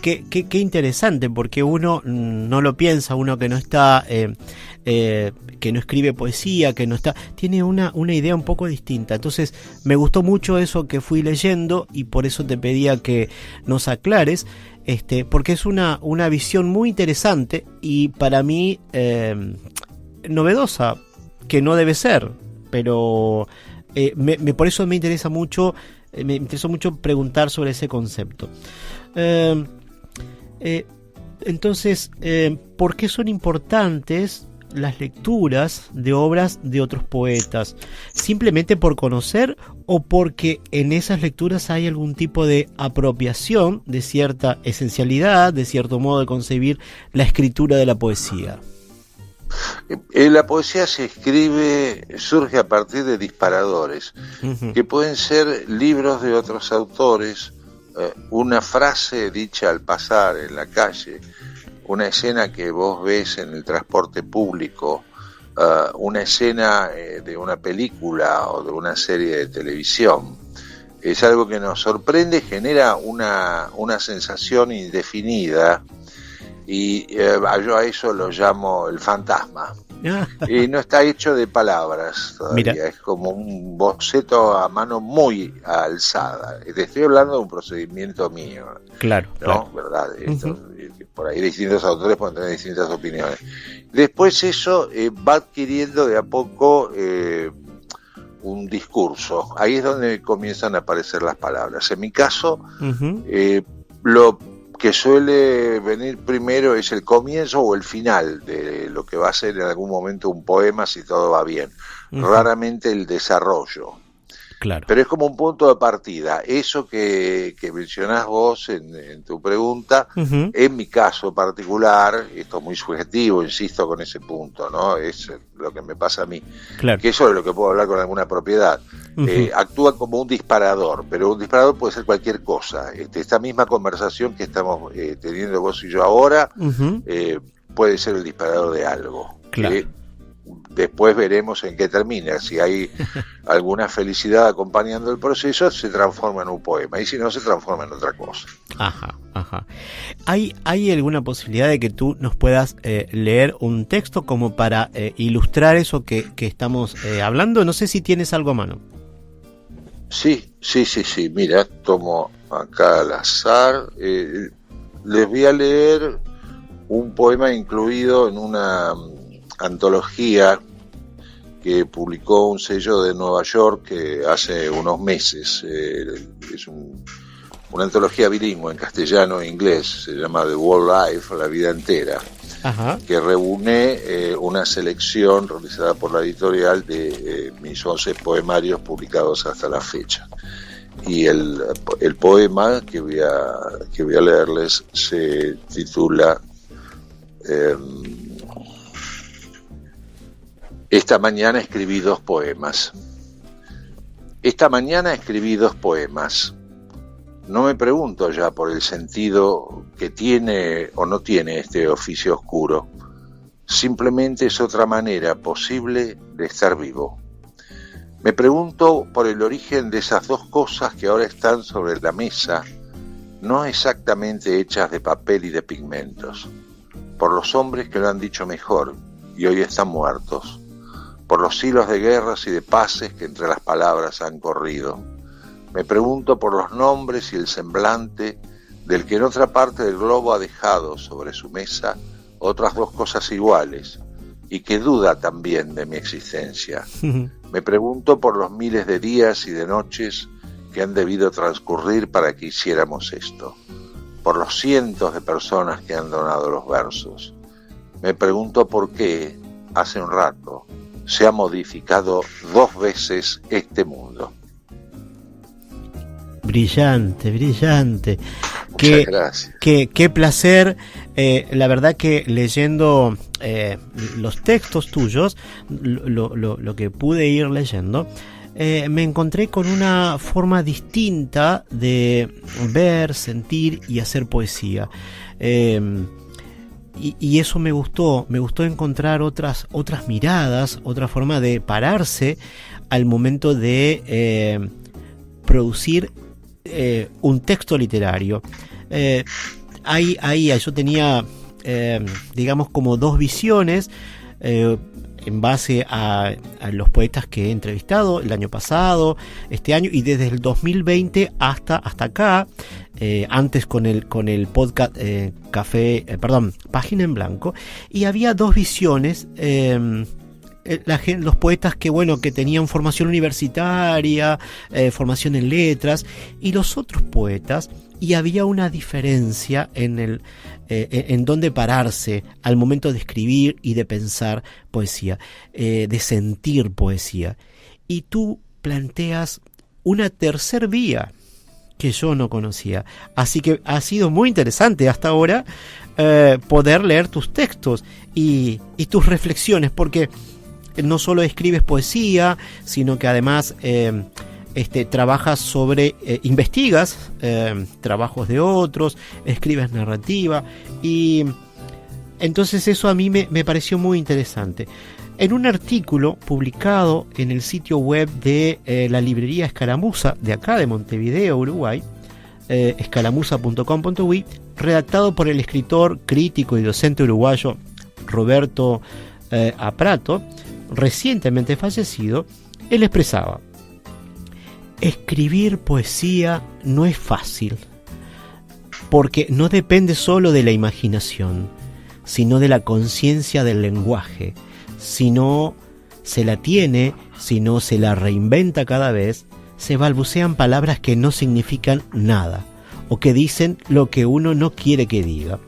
Qué interesante, porque uno no lo piensa, uno que no está, que no escribe poesía, que no está, tiene una idea un poco distinta. Entonces me gustó mucho eso que fui leyendo y por eso te pedía que nos aclares, porque es una visión muy interesante y para mí novedosa, que no debe ser, pero por eso me interesa mucho. Me interesó mucho preguntar sobre ese concepto. Entonces, ¿por qué son importantes las lecturas de obras de otros poetas? ¿Simplemente por conocer o porque en esas lecturas hay algún tipo de apropiación de cierta esencialidad, de cierto modo de concebir la escritura de la poesía? La poesía surge a partir de disparadores, que pueden ser libros de otros autores, una frase dicha al pasar en la calle, una escena que vos ves en el transporte público, una escena de una película o de una serie de televisión. Es algo que nos sorprende, genera una sensación indefinida. Y yo a eso lo llamo el fantasma. Y no está hecho de palabras todavía. Mira. Es como un boceto a mano muy alzada. Te estoy hablando de un procedimiento mío. Claro. ¿Verdad? Por ahí distintos autores pueden tener distintas opiniones. Después eso va adquiriendo de a poco un discurso. Ahí es donde comienzan a aparecer las palabras. En mi caso, lo que suele venir primero es el comienzo o el final de lo que va a ser en algún momento un poema si todo va bien. Raramente el desarrollo. Claro. Pero es como un punto de partida. Eso que mencionás vos en tu pregunta, en mi caso particular, esto es muy subjetivo, insisto con ese punto, ¿no? Es lo que me pasa a mí. Claro. Que eso es lo que puedo hablar con alguna propiedad. Actúa como un disparador, pero un disparador puede ser cualquier cosa. Esta misma conversación que estamos teniendo vos y yo ahora puede ser el disparador de algo. Claro. Después veremos en qué termina. Si hay alguna felicidad acompañando el proceso, se transforma en un poema, y si no, se transforma en otra cosa. Ajá. ¿Hay alguna posibilidad de que tú nos puedas leer un texto como para ilustrar eso que estamos hablando? No sé si tienes algo a mano. Sí. Mira, tomo acá al azar. Les voy a leer un poema incluido en una antología que publicó un sello de Nueva York hace unos meses. Es una antología bilingüe en castellano e inglés, se llama The Whole Life, la vida entera. Que reúne una selección realizada por la editorial de mis 11 poemarios publicados hasta la fecha. Y el poema que voy a leerles se titula Esta mañana escribí 2 poemas. Esta mañana escribí 2 poemas. No me pregunto ya por el sentido que tiene o no tiene este oficio oscuro. Simplemente es otra manera posible de estar vivo. Me pregunto por el origen de esas 2 cosas que ahora están sobre la mesa, no exactamente hechas de papel y de pigmentos, por los hombres que lo han dicho mejor y hoy están muertos, por los hilos de guerras y de paces que entre las palabras han corrido. Me pregunto por los nombres y el semblante del que en otra parte del globo ha dejado sobre su mesa otras 2 cosas iguales y que duda también de mi existencia. Me pregunto por los miles de días y de noches que han debido transcurrir para que hiciéramos esto, por los cientos de personas que han donado los versos. Me pregunto por qué, hace un rato, se ha modificado 2 veces este mundo. Brillante, brillante. Muchas gracias. Qué placer. La verdad que leyendo los textos tuyos, lo que pude ir leyendo, me encontré con una forma distinta de ver, sentir y hacer poesía. Y eso me gustó encontrar otras miradas, otra forma de pararse al momento de producir un texto literario. Ahí yo tenía, digamos, como 2 visiones en base a los poetas que he entrevistado el año pasado, este año y desde el 2020 hasta acá. Antes con el podcast Página en Blanco, y había 2 visiones. Los poetas que tenían formación universitaria, formación en letras, y los otros poetas, y había una diferencia en dónde pararse al momento de escribir y de pensar poesía, de sentir poesía. Y tú planteas una tercer vía que yo no conocía, así que ha sido muy interesante hasta ahora poder leer tus textos y tus reflexiones, porque no solo escribes poesía, sino que además trabajas investigas trabajos de otros, escribes narrativa, y entonces eso a mí me pareció muy interesante. En un artículo publicado en el sitio web de la librería Escaramuza, de acá de Montevideo, Uruguay, escaramuza.com.uy, redactado por el escritor, crítico y docente uruguayo Roberto Aprato, recientemente fallecido, él expresaba: escribir poesía no es fácil, porque no depende solo de la imaginación, sino de la conciencia del lenguaje. Si no se la tiene, si no se la reinventa cada vez, se balbucean palabras que no significan nada, o que dicen lo que uno no quiere que diga.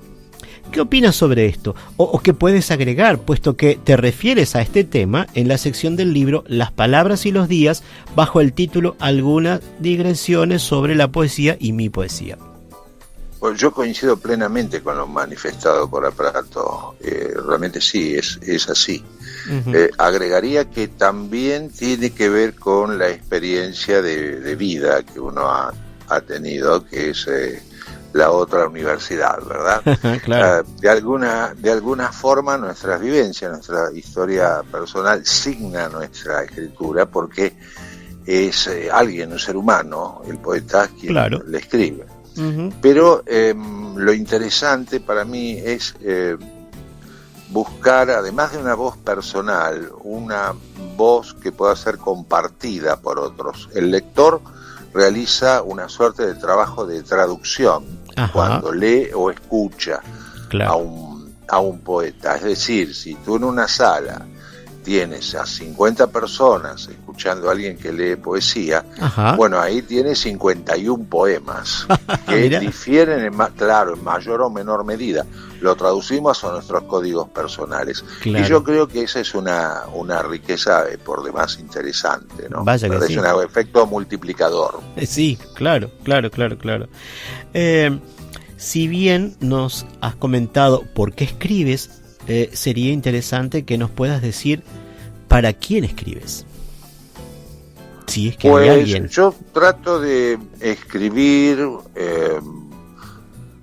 ¿Qué opinas sobre esto? ¿O qué puedes agregar, puesto que te refieres a este tema en la sección del libro Las palabras y los días, bajo el título Algunas digresiones sobre la poesía y mi poesía? Pues yo coincido plenamente con lo manifestado por Aprato. Realmente sí, es así. Uh-huh. Agregaría que también tiene que ver con la experiencia de vida que uno ha tenido, que es la otra universidad, ¿verdad? Claro. De alguna forma nuestras vivencias, nuestra historia personal signa nuestra escritura, porque es alguien, un ser humano, el poeta, quien le escribe. Uh-huh. Pero lo interesante para mí es buscar, además de una voz personal, una voz que pueda ser compartida por otros. El lector realiza una suerte de trabajo de traducción. Ajá. Cuando lee o escucha a un poeta. Es decir, si tú en una sala tienes a 50 personas escuchando a alguien que lee poesía, ajá, bueno, ahí tienes 51 poemas que difieren en mayor o menor medida. Lo traducimos a nuestros códigos personales. Claro. Y yo creo que esa es una riqueza por demás interesante, ¿no? Vaya que es sí. Un efecto multiplicador. Sí, claro. Si bien nos has comentado por qué escribes, sería interesante que nos puedas decir para quién escribes. Si es que hay alguien. Yo trato de escribir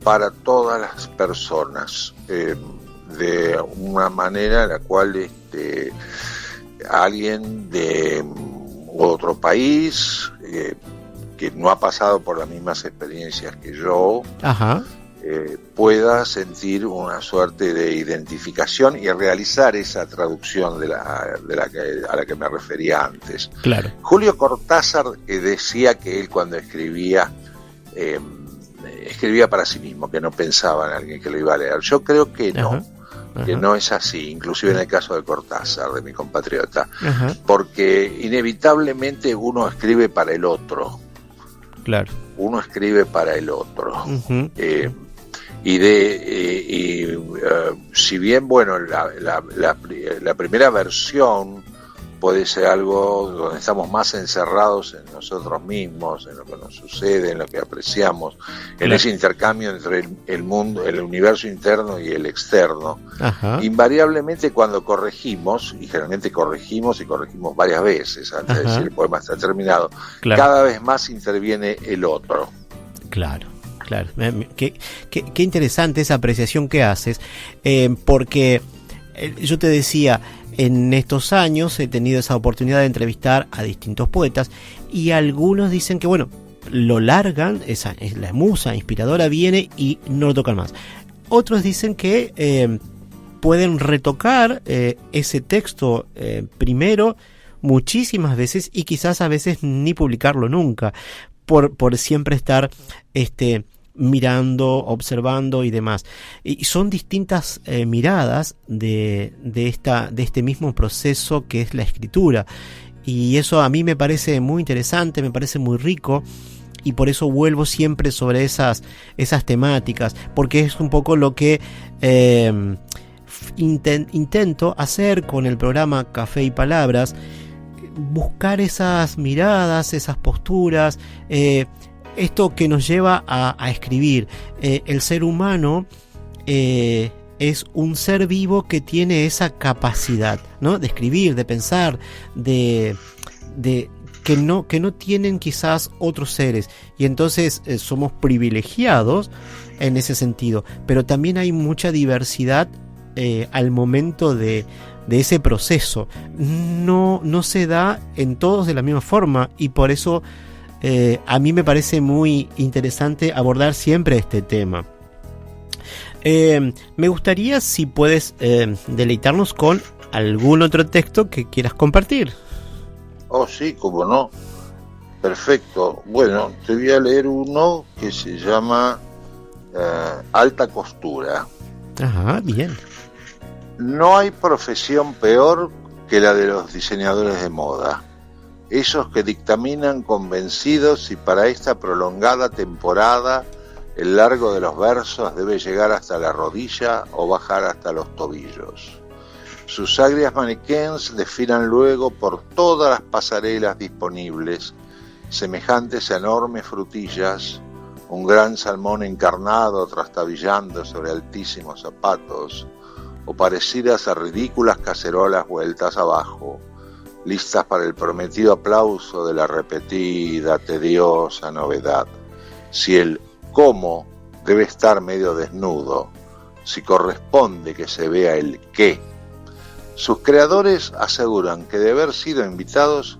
para todas las personas, de una manera en la cual alguien de otro país que no ha pasado por las mismas experiencias que yo, ajá, pueda sentir una suerte de identificación y realizar esa traducción a la que me refería antes. Claro. Julio Cortázar decía que él cuando escribía para sí mismo, que no pensaba en alguien que lo iba a leer. Yo creo que no. Ajá. Que no es así, inclusive en el caso de Cortázar, de mi compatriota, ajá, porque inevitablemente uno escribe para el otro. Claro. Uno escribe para el otro. Uh-huh. Si bien, bueno, la primera versión puede ser algo donde estamos más encerrados en nosotros mismos, en lo que nos sucede, en lo que apreciamos, en ese intercambio entre el mundo, el universo interno y el externo. Ajá. Invariablemente cuando corregimos, y generalmente corregimos varias veces antes de decir el poema está terminado, cada vez más interviene el otro. Claro. Claro, qué interesante esa apreciación que haces, porque yo te decía, en estos años he tenido esa oportunidad de entrevistar a distintos poetas y algunos dicen que, bueno, lo largan, la musa inspiradora viene y no lo tocan más. Otros dicen que pueden retocar ese texto primero muchísimas veces y quizás a veces ni publicarlo nunca, por siempre estar mirando, observando y demás. Y son distintas miradas de este mismo proceso que es la escritura. Y eso a mí me parece muy interesante, me parece muy rico, y por eso vuelvo siempre sobre esas temáticas, porque es un poco lo que intento hacer con el programa Café y Palabras, buscar esas miradas, esas posturas, esto que nos lleva a escribir. El ser humano es un ser vivo que tiene esa capacidad, ¿no?, de escribir, de pensar, de que no tienen quizás otros seres, y entonces somos privilegiados en ese sentido, pero también hay mucha diversidad al momento de ese proceso. No se da en todos de la misma forma, y por eso a mí me parece muy interesante abordar siempre este tema. Me gustaría si puedes deleitarnos con algún otro texto que quieras compartir. Oh, sí, cómo no. Perfecto. Bueno, te voy a leer uno que se llama Alta Costura. Ajá, bien. No hay profesión peor que la de los diseñadores de moda. Esos que dictaminan convencidos si para esta prolongada temporada el largo de los versos debe llegar hasta la rodilla o bajar hasta los tobillos. Sus agrias maniquens desfilan luego por todas las pasarelas disponibles, semejantes a enormes frutillas, un gran salmón encarnado trastabillando sobre altísimos zapatos, o parecidas a ridículas cacerolas vueltas abajo, listas para el prometido aplauso de la repetida, tediosa novedad. Si el cómo debe estar medio desnudo, si corresponde que se vea el qué. Sus creadores aseguran que de haber sido invitados,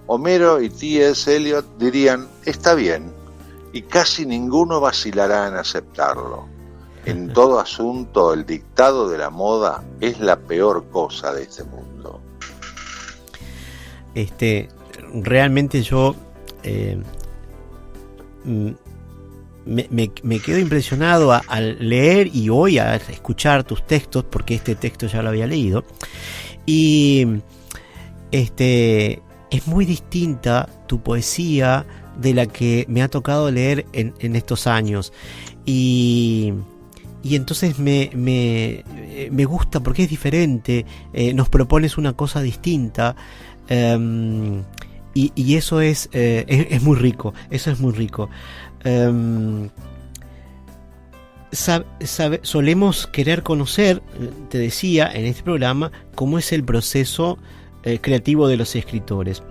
Homero y T.S. Eliot dirían, está bien, y casi ninguno vacilará en aceptarlo. En todo asunto, el dictado de la moda es la peor cosa de este mundo. Realmente yo me quedo impresionado al leer y hoy a escuchar tus textos, porque este texto ya lo había leído, y es muy distinta tu poesía de la que me ha tocado leer en estos años, y entonces me gusta porque es diferente, nos propones una cosa distinta, y eso es muy rico, eso es muy rico. Solemos querer conocer, te decía en este programa, cómo es el proceso creativo de los escritores.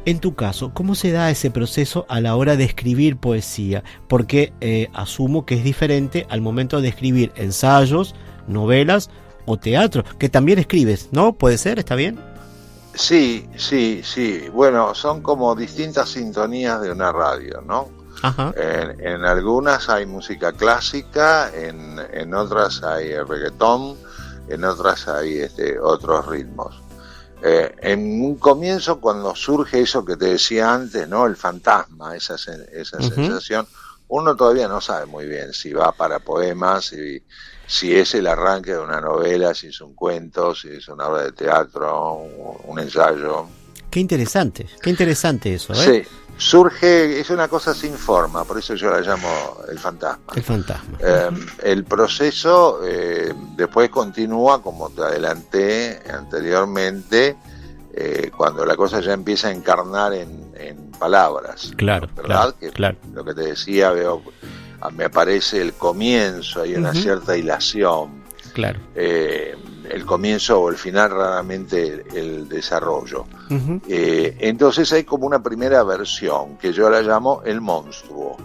En tu caso, ¿cómo se da ese proceso a la hora de escribir poesía? Porque asumo que es diferente al momento de escribir ensayos, novelas o teatro, que también escribes, ¿no? ¿Puede ser? ¿Está bien? Sí. Bueno, son como distintas sintonías de una radio, ¿no? Ajá. En algunas hay música clásica, en otras hay reggaetón, en otras hay otros ritmos. En un comienzo, cuando surge eso que te decía antes, ¿no? El fantasma, esa sensación, uno todavía no sabe muy bien si va para poemas, si es el arranque de una novela, si es un cuento, si es una obra de teatro, un ensayo. Qué interesante eso, ¿eh? Sí, surge, es una cosa sin forma, por eso yo la llamo el fantasma. El fantasma. El proceso después continúa, como te adelanté anteriormente, cuando la cosa ya empieza a encarnar en palabras. Claro, ¿verdad? claro. Lo que te decía, me aparece el comienzo, hay una cierta hilación. Claro. El comienzo o el final, raramente el desarrollo. Entonces hay como una primera versión que yo la llamo el monstruo.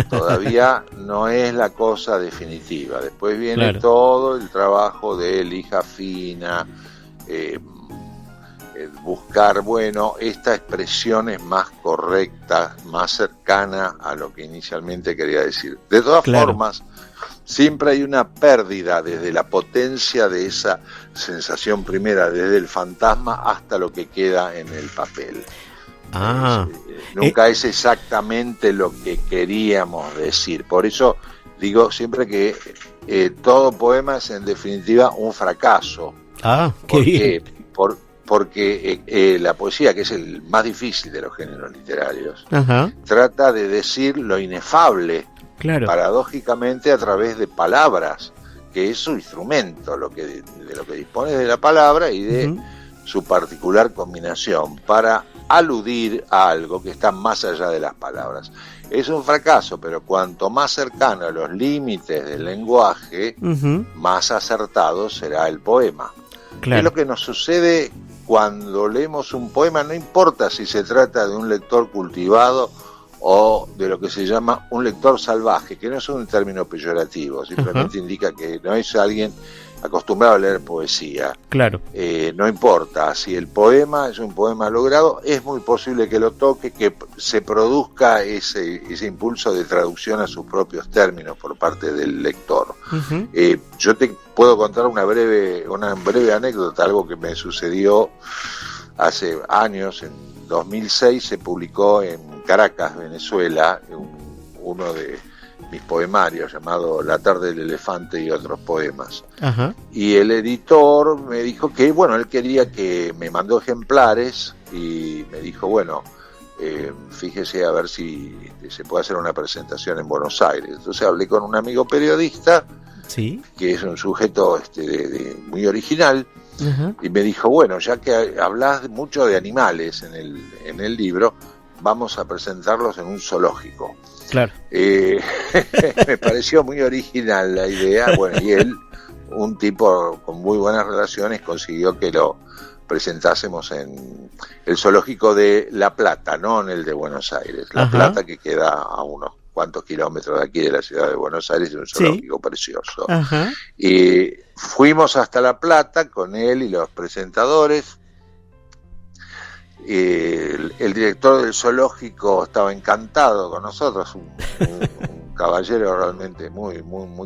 Todavía no es la cosa definitiva. Después viene todo el trabajo de lija fina, buscar, esta expresión es más correcta, más cercana a lo que inicialmente quería decir. De todas formas, siempre hay una pérdida desde la potencia de esa sensación primera, desde el fantasma hasta lo que queda en el papel. Nunca es exactamente lo que queríamos decir. Por eso digo siempre que todo poema es en definitiva un fracaso. Qué bien. Porque la poesía, que es el más difícil de los géneros literarios, trata de decir lo inefable, paradójicamente a través de palabras, que es su instrumento, de lo que dispone de la palabra y de su particular combinación, para aludir a algo que está más allá de las palabras. Es un fracaso, pero cuanto más cercano a los límites del lenguaje, más acertado será el poema. Es lo que nos sucede cuando leemos un poema, no importa si se trata de un lector cultivado o de lo que se llama un lector salvaje, que no es un término peyorativo, simplemente indica que no es alguien acostumbrado a leer poesía. No importa, si el poema es un poema logrado, es muy posible que lo toque, que se produzca ese impulso de traducción a sus propios términos por parte del lector. Yo te puedo contar una breve anécdota, algo que me sucedió hace años. En 2006 se publicó en Caracas, Venezuela, uno de mis poemarios llamado La tarde del elefante y otros poemas. Y el editor me dijo que, él quería que me mandó ejemplares y me dijo, fíjese a ver si se puede hacer una presentación en Buenos Aires. Entonces hablé con un amigo periodista, que es un sujeto muy original, y me dijo, ya que hablas mucho de animales en el libro, vamos a presentarlos en un zoológico. Me pareció muy original la idea. Y él, un tipo con muy buenas relaciones, consiguió que lo presentásemos en el zoológico de La Plata, no en el de Buenos Aires. La Plata, que queda a unos cuantos kilómetros de aquí de la ciudad de Buenos Aires, es un zoológico precioso. Y fuimos hasta La Plata con él y los presentadores. El director del zoológico estaba encantado con nosotros, un caballero realmente muy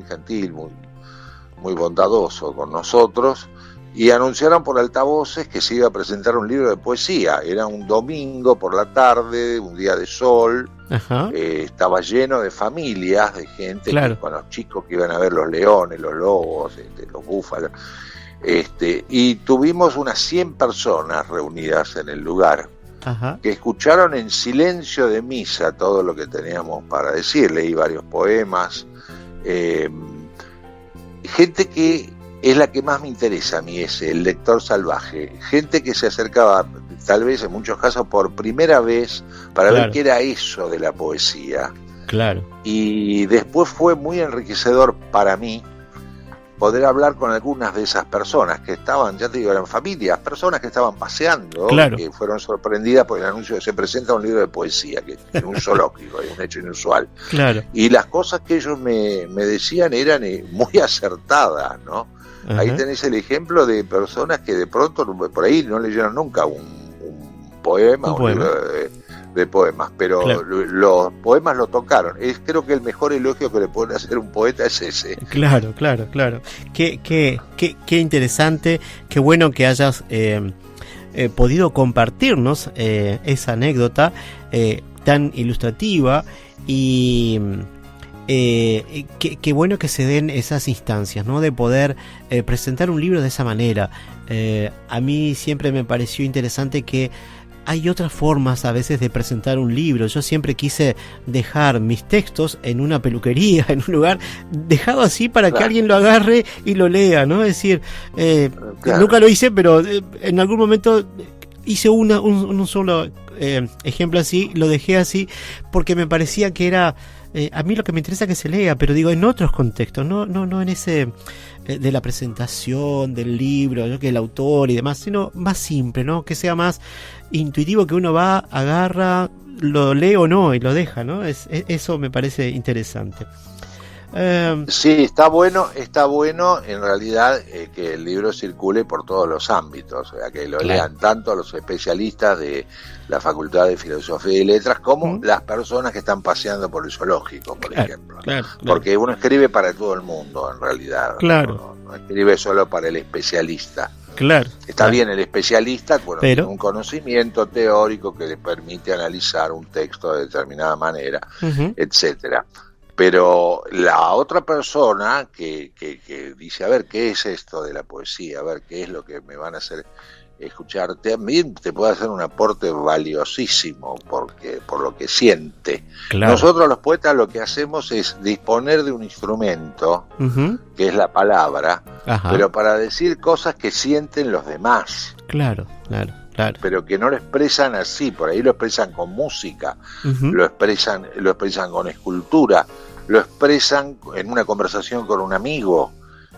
gentil, muy bondadoso con nosotros, y anunciaron por altavoces que se iba a presentar un libro de poesía. Era un domingo por la tarde, un día de sol, estaba lleno de familias, de gente, con los chicos que iban a ver los leones, los lobos, los búfalos. Y tuvimos unas 100 personas reunidas en el lugar, que escucharon en silencio de misa todo lo que teníamos para decir. Leí varios poemas, gente que es la que más me interesa a mí, es el lector salvaje, gente que se acercaba tal vez en muchos casos por primera vez para ver qué era eso de la poesía. Y después fue muy enriquecedor para mí poder hablar con algunas de esas personas que estaban, ya te digo, eran familias, personas que estaban paseando, que fueron sorprendidas por el anuncio de que se presenta un libro de poesía, que en un zoológico, es un hecho inusual. Y las cosas que ellos me decían eran muy acertadas, ¿no? Ahí tenés el ejemplo de personas que de pronto por ahí no leyeron nunca un poema, un libro de poemas, pero los poemas lo tocaron. Creo que el mejor elogio que le puede hacer un poeta es ese. Claro. Qué interesante, qué bueno que hayas podido compartirnos esa anécdota tan ilustrativa, y qué bueno que se den esas instancias, ¿no? De poder presentar un libro de esa manera. A mí siempre me pareció interesante que hay otras formas a veces de presentar un libro. Yo siempre quise dejar mis textos en una peluquería, en un lugar dejado así para que alguien lo agarre y lo lea, ¿no? Es decir, nunca lo hice, pero en algún momento hice un solo ejemplo así, lo dejé así porque me parecía que era... a mí lo que me interesa es que se lea, pero digo, en otros contextos, no en ese de la presentación del libro, ¿no? Que el autor y demás, sino más simple, ¿no? Que sea más intuitivo, que uno va, agarra, lo lee o no y lo deja, ¿no? Eso me parece interesante. Sí, está bueno en realidad que el libro circule por todos los ámbitos, o sea, que lo lean tanto los especialistas de la Facultad de Filosofía y Letras como las personas que están paseando por el zoológico, por ejemplo. Porque uno escribe para todo el mundo, en realidad. No escribe solo para el especialista. Está bien el especialista, tiene un conocimiento teórico que le permite analizar un texto de determinada manera, etcétera. Pero la otra persona que dice, a ver, ¿qué es esto de la poesía? A ver, ¿qué es lo que me van a hacer escuchar? También te puede hacer un aporte valiosísimo por lo que siente. Nosotros los poetas lo que hacemos es disponer de un instrumento, que es la palabra, pero para decir cosas que sienten los demás. Claro. Pero que no lo expresan así, por ahí lo expresan con música, lo expresan con escultura, lo expresan en una conversación con un amigo,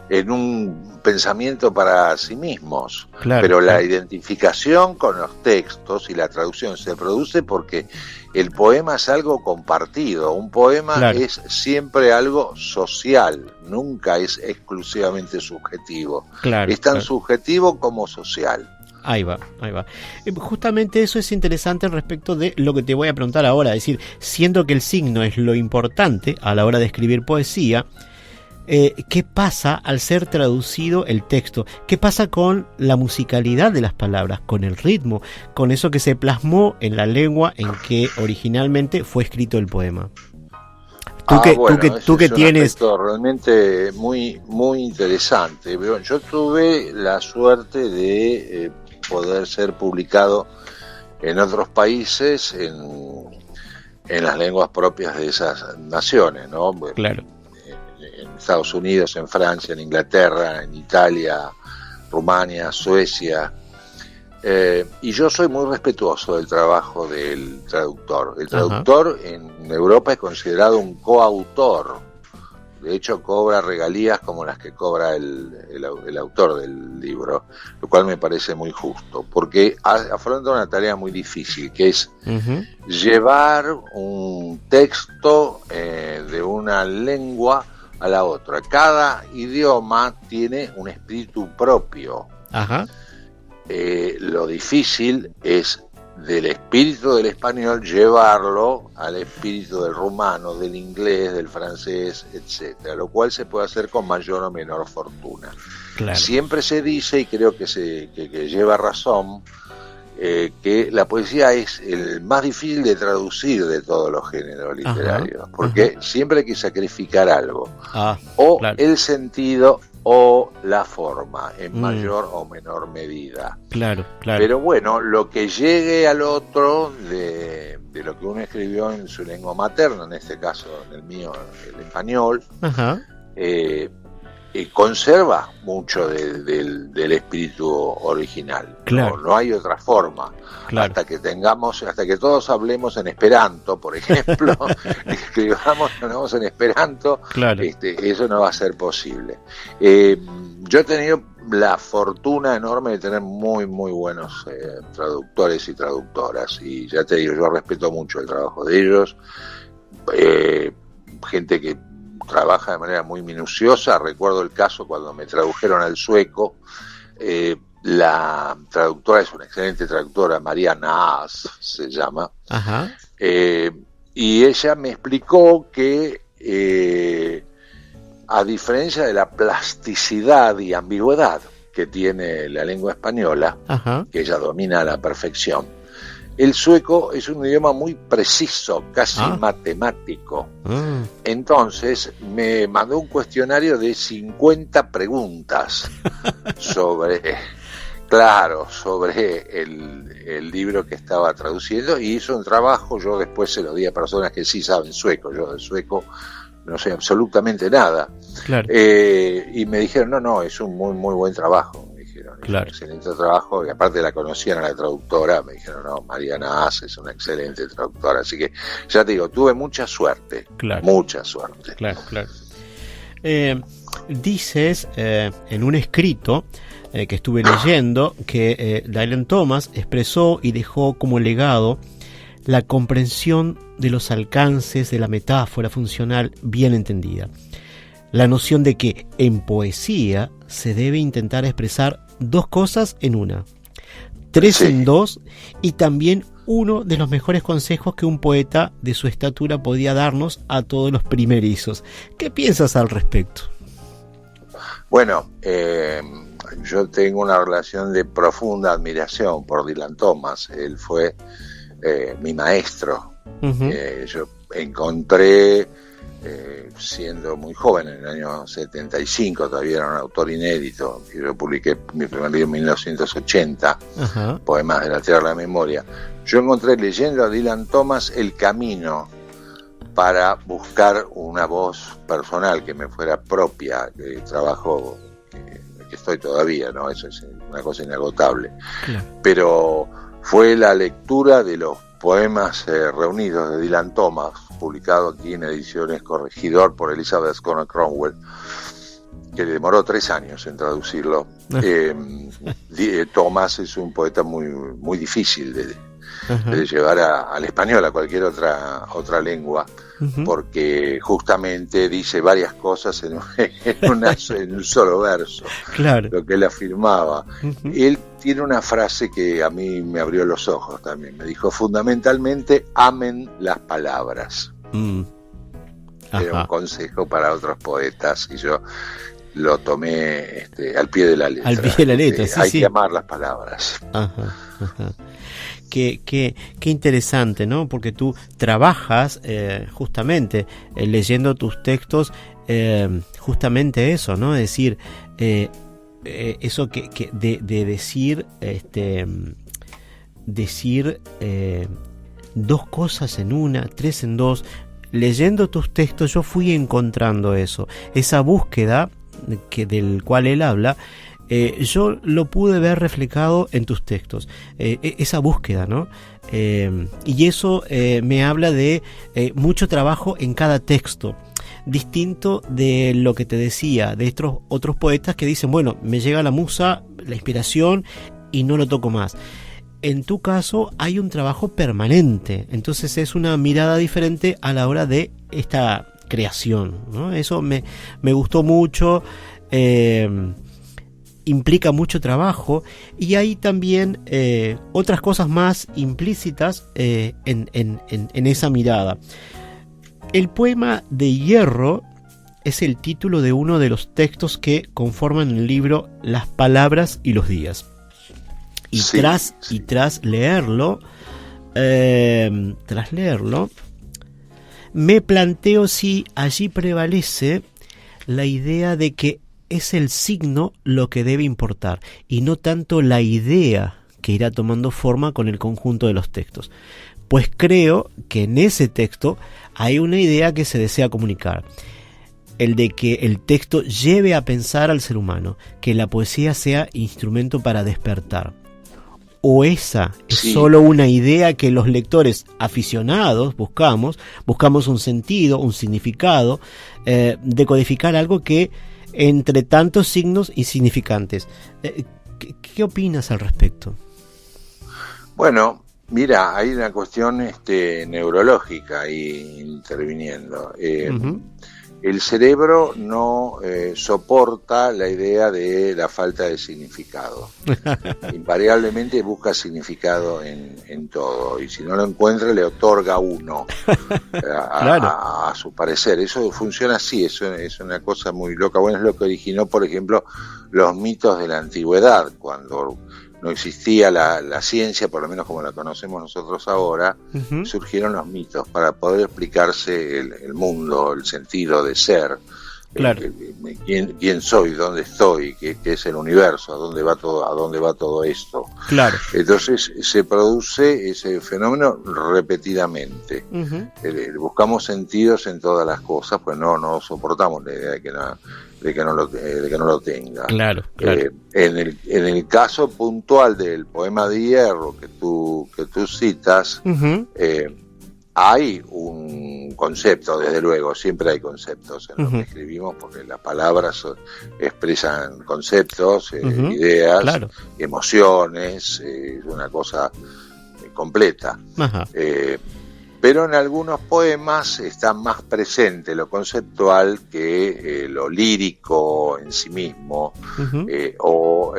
en un pensamiento para sí mismos. Pero la identificación con los textos y la traducción se produce porque el poema es algo compartido. Un poema es siempre algo social, nunca es exclusivamente subjetivo. Es tan subjetivo como social. Ahí va. Justamente eso es interesante respecto de lo que te voy a preguntar ahora. Es decir, siendo que el signo es lo importante a la hora de escribir poesía, ¿qué pasa al ser traducido el texto? ¿Qué pasa con la musicalidad de las palabras, con el ritmo, con eso que se plasmó en la lengua en que originalmente fue escrito el poema? Tú que tienes realmente muy muy interesante. Yo tuve la suerte de poder ser publicado en otros países en las lenguas propias de esas naciones, ¿no? En Estados Unidos, en Francia, en Inglaterra, en Italia, Rumania, Suecia. Y yo soy muy respetuoso del trabajo del traductor. El traductor en Europa es considerado un coautor. De hecho, cobra regalías como las que cobra el autor del libro, lo cual me parece muy justo, porque afronta una tarea muy difícil, que es llevar un texto de una lengua a la otra. Cada idioma tiene un espíritu propio. Lo difícil es del espíritu del español llevarlo al espíritu del rumano, del inglés, del francés, etcétera, lo cual se puede hacer con mayor o menor fortuna. Siempre se dice, y creo que lleva razón, que la poesía es el más difícil de traducir de todos los géneros literarios, porque siempre hay que sacrificar algo, el sentido o la forma, en mayor o menor medida. Pero bueno, lo que llegue al otro de lo que uno escribió en su lengua materna, en este caso en el mío, el español, conserva mucho del espíritu original. No hay otra forma. Hasta que todos hablemos en Esperanto, por ejemplo, hablamos en Esperanto, eso no va a ser posible. Yo he tenido la fortuna enorme de tener muy muy buenos traductores y traductoras, y ya te digo, yo respeto mucho el trabajo de ellos, gente que trabaja de manera muy minuciosa. Recuerdo el caso cuando me tradujeron al sueco, la traductora es una excelente traductora, María Naas se llama, y ella me explicó que a diferencia de la plasticidad y ambigüedad que tiene la lengua española, que ella domina a la perfección, el sueco es un idioma muy preciso, casi matemático. Entonces me mandó un cuestionario de 50 preguntas sobre claro, sobre el libro que estaba traduciendo, y hizo un trabajo. Yo después se lo di a personas que sí saben sueco. Yo del sueco no sé absolutamente nada. Claro. Y me dijeron, no, es un muy, muy buen trabajo. Me dijeron, claro. Es un excelente trabajo, y aparte la conocían a la traductora. Me dijeron, no, Mariana Haas es una excelente traductora. Así que, ya te digo, tuve mucha suerte. Claro. Mucha suerte. Claro. Dices en un escrito que estuve leyendo que Dylan Thomas expresó y dejó como legado la comprensión de los alcances de la metáfora funcional bien entendida. La noción de que en poesía se debe intentar expresar dos cosas en una, tres Sí. en dos, y también uno de los mejores consejos que un poeta de su estatura podía darnos a todos los primerizos. ¿Qué piensas al respecto? Bueno, yo tengo una relación de profunda admiración por Dylan Thomas. Él fue mi maestro. Uh-huh. Yo encontré, siendo muy joven, en el año 75, todavía era un autor inédito, y yo publiqué mi primer libro en 1980, Ajá. Poemas de la Tierra de la Memoria. Yo encontré, leyendo a Dylan Thomas, el camino para buscar una voz personal que me fuera propia, que trabajo que estoy todavía, ¿no? Eso es una cosa inagotable. Claro. Pero fue la lectura de los poemas reunidos de Dylan Thomas, publicado aquí en ediciones Corregidor por Elizabeth Connor Cromwell, que le demoró 3 años en traducirlo. Thomas es un poeta muy, muy difícil de llevar al español, a cualquier otra lengua, uh-huh, porque justamente dice varias cosas en un solo verso, claro, lo que él afirmaba. Uh-huh. Él tiene una frase que a mí me abrió los ojos también. Me dijo, fundamentalmente, amen las palabras. Era un consejo para otros poetas, y yo lo tomé al pie de la letra. Al pie de la letra, sí, hay sí. que amar las palabras. Ajá. Qué interesante, ¿no? Porque tú trabajas justamente leyendo tus textos, justamente eso, ¿no? Es decir, eso que de decir dos cosas en una, tres en dos. Leyendo tus textos yo fui encontrando eso, esa búsqueda del cual él habla. Yo lo pude ver reflejado en tus textos, esa búsqueda, ¿no? Y eso me habla de mucho trabajo en cada texto, distinto de lo que te decía de estos otros poetas que dicen, bueno, me llega la musa, la inspiración y no lo toco más. En tu caso hay un trabajo permanente, entonces es una mirada diferente a la hora de esta creación, ¿no? Eso me gustó mucho. Implica mucho trabajo, y hay también otras cosas más implícitas en esa mirada. El poema de Hierro es el título de uno de los textos que conforman el libro Las palabras y los días. Y sí, tras leerlo, me planteo si allí prevalece la idea de que es el signo lo que debe importar, y no tanto la idea que irá tomando forma con el conjunto de los textos. Pues creo que en ese texto hay una idea que se desea comunicar, el de que el texto lleve a pensar al ser humano, que la poesía sea instrumento para despertar. ¿O esa es solo una idea que los lectores aficionados buscamos un sentido, un significado, decodificar algo que entre tantos signos insignificantes? ¿Qué opinas al respecto? Bueno, mira, hay una cuestión neurológica ahí interviniendo. Uh-huh. El cerebro no soporta la idea de la falta de significado. Invariablemente busca significado en todo, y si no lo encuentra le otorga uno claro, a su parecer. Eso funciona así, eso es una cosa muy loca. Bueno, es lo que originó, por ejemplo, los mitos de la antigüedad, cuando no existía la ciencia, por lo menos como la conocemos nosotros ahora. Uh-huh. Surgieron los mitos para poder explicarse el mundo, el sentido de ser, Claro. ¿Quién soy? ¿Dónde estoy? ¿Qué es el universo? ¿A dónde va todo esto? Claro. Entonces se produce ese fenómeno repetidamente. Uh-huh. Buscamos sentidos en todas las cosas, pues no soportamos la idea de que no lo tenga. Claro. En el caso puntual del poema de Hierro que tú citas, uh-huh. Hay un concepto, desde luego, siempre hay conceptos en lo que escribimos, porque las palabras expresan conceptos, ideas, claro. Emociones, una cosa completa. Pero en algunos poemas está más presente lo conceptual que lo lírico en sí mismo, o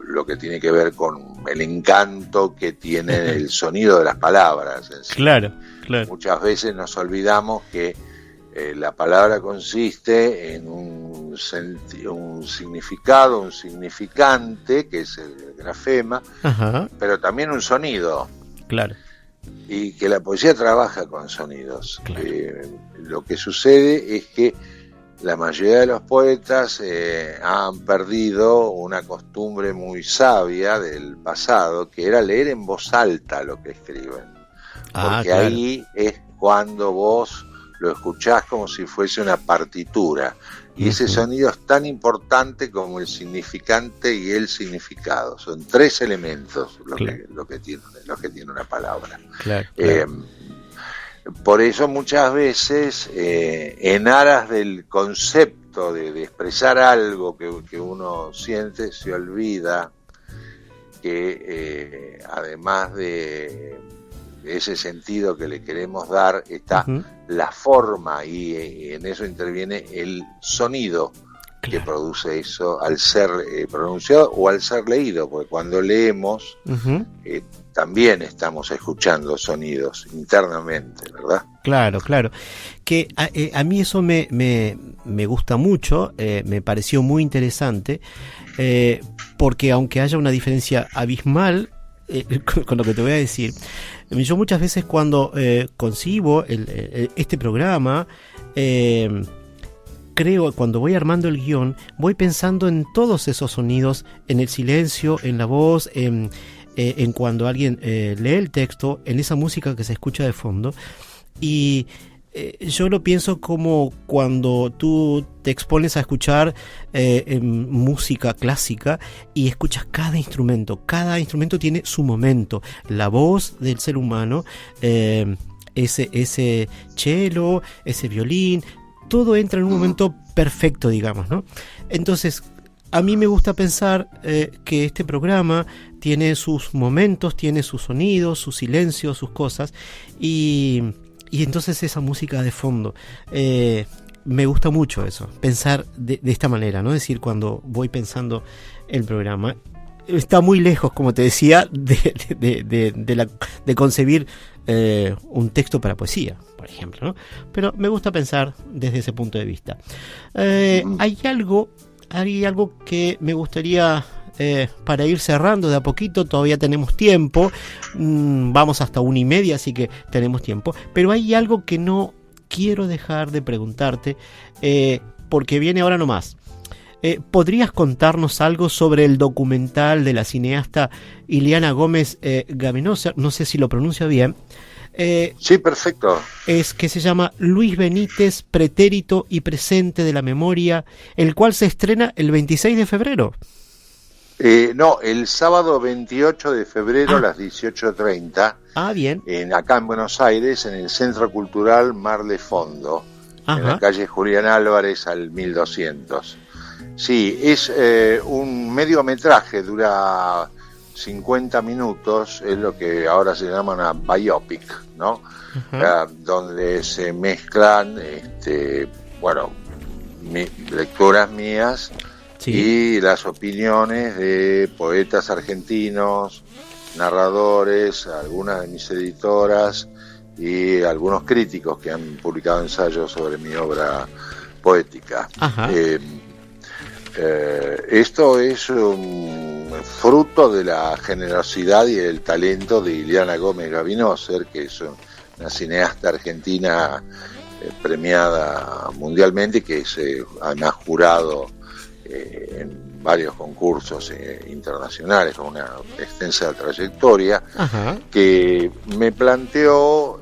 lo que tiene que ver con el encanto que tiene el sonido de las palabras en sí. Claro. Muchas veces nos olvidamos que la palabra consiste en un significado, un significante, que es el grafema, pero también un sonido. Claro. Y que la poesía trabaja con sonidos. Claro. Lo que sucede es que la mayoría de los poetas han perdido una costumbre muy sabia del pasado, que era leer en voz alta lo que escriben. Porque claro. Ahí es cuando vos lo escuchás como si fuese una partitura. Y ese sonido es tan importante como el significante y el significado. Son tres elementos lo que tiene una palabra. Claro. Por eso muchas veces, en aras del concepto de expresar algo que uno siente, se olvida que además de ese sentido que le queremos dar, está la forma, y en eso interviene el sonido que produce eso al ser pronunciado o al ser leído, porque cuando leemos también estamos escuchando sonidos internamente, ¿verdad? Claro. Que a mí eso me gusta mucho, me pareció muy interesante, porque aunque haya una diferencia abismal con lo que te voy a decir, yo muchas veces cuando concibo este programa, creo, cuando voy armando el guión, voy pensando en todos esos sonidos, en el silencio, en la voz, en cuando alguien lee el texto, en esa música que se escucha de fondo. Y yo lo pienso como cuando tú te expones a escuchar música clásica y escuchas cada instrumento tiene su momento, la voz del ser humano, ese cello, ese violín, todo entra en un momento perfecto, digamos, ¿no? Entonces, a mí me gusta pensar que este programa tiene sus momentos, tiene sus sonidos, sus silencios, sus cosas, y entonces esa música de fondo, me gusta mucho eso, pensar de esta manera, ¿no? Es decir, cuando voy pensando el programa, está muy lejos, como te decía, de concebir un texto para poesía, por ejemplo, ¿no? Pero me gusta pensar desde ese punto de vista. Hay algo que me gustaría, para ir cerrando de a poquito, todavía tenemos tiempo, vamos hasta 1:30, así que tenemos tiempo, pero hay algo que no quiero dejar de preguntarte, porque viene ahora nomás. ¿Podrías contarnos algo sobre el documental de la cineasta Ileana Gómez Gavinosa? No sé si lo pronuncio bien. Sí, perfecto. Es que se llama Luis Benítez, Pretérito y Presente de la Memoria, el cual se estrena el 26 de febrero. No, el sábado 28 de febrero a las 18:30. Bien. Acá en Buenos Aires, en el Centro Cultural Mar de Fondo, en la calle Julián Álvarez al 1200. Sí, es un mediometraje, dura 50 minutos, es lo que ahora se llama una biopic, ¿no? Donde se mezclan, lecturas mías, sí, y las opiniones de poetas argentinos, narradores, algunas de mis editoras y algunos críticos que han publicado ensayos sobre mi obra poética. Esto es un fruto de la generosidad y el talento de Ileana Gómez Gavinosa, que es una cineasta argentina premiada mundialmente, que es además jurado en varios concursos internacionales con una extensa trayectoria. Ajá. Que me planteó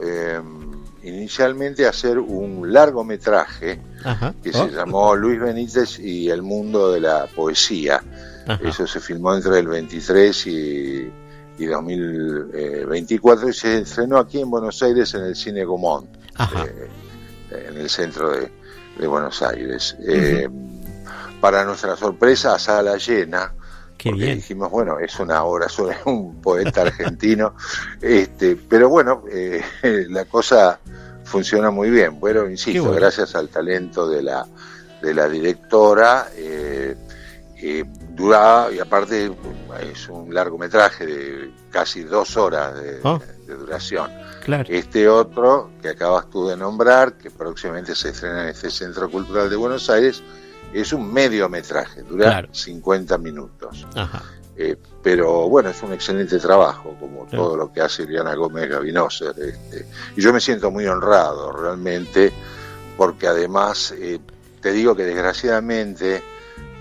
inicialmente hacer un largometraje. Ajá. Que se llamó Luis Benítez y el mundo de la poesía. Ajá. Eso se filmó entre el 23 y 2024 y se estrenó aquí en Buenos Aires en el Cine Gaumont, en el centro de Buenos Aires. Para nuestra sorpresa, a sala llena. Qué porque bien. dijimos, bueno, es una obra sobre un poeta argentino, pero bueno, la cosa funciona muy bien. Bueno, insisto, bueno. Gracias al talento de la directora, dura, y aparte es un largometraje de casi 2 horas de duración. Claro. Este otro que acabas tú de nombrar, que próximamente se estrena en este Centro Cultural de Buenos Aires, es un mediometraje, dura 50 minutos. Ajá. Pero bueno, es un excelente trabajo, como todo lo que hace Iliana Gómez Gavinoser. Y yo me siento muy honrado, realmente, porque además, te digo que desgraciadamente,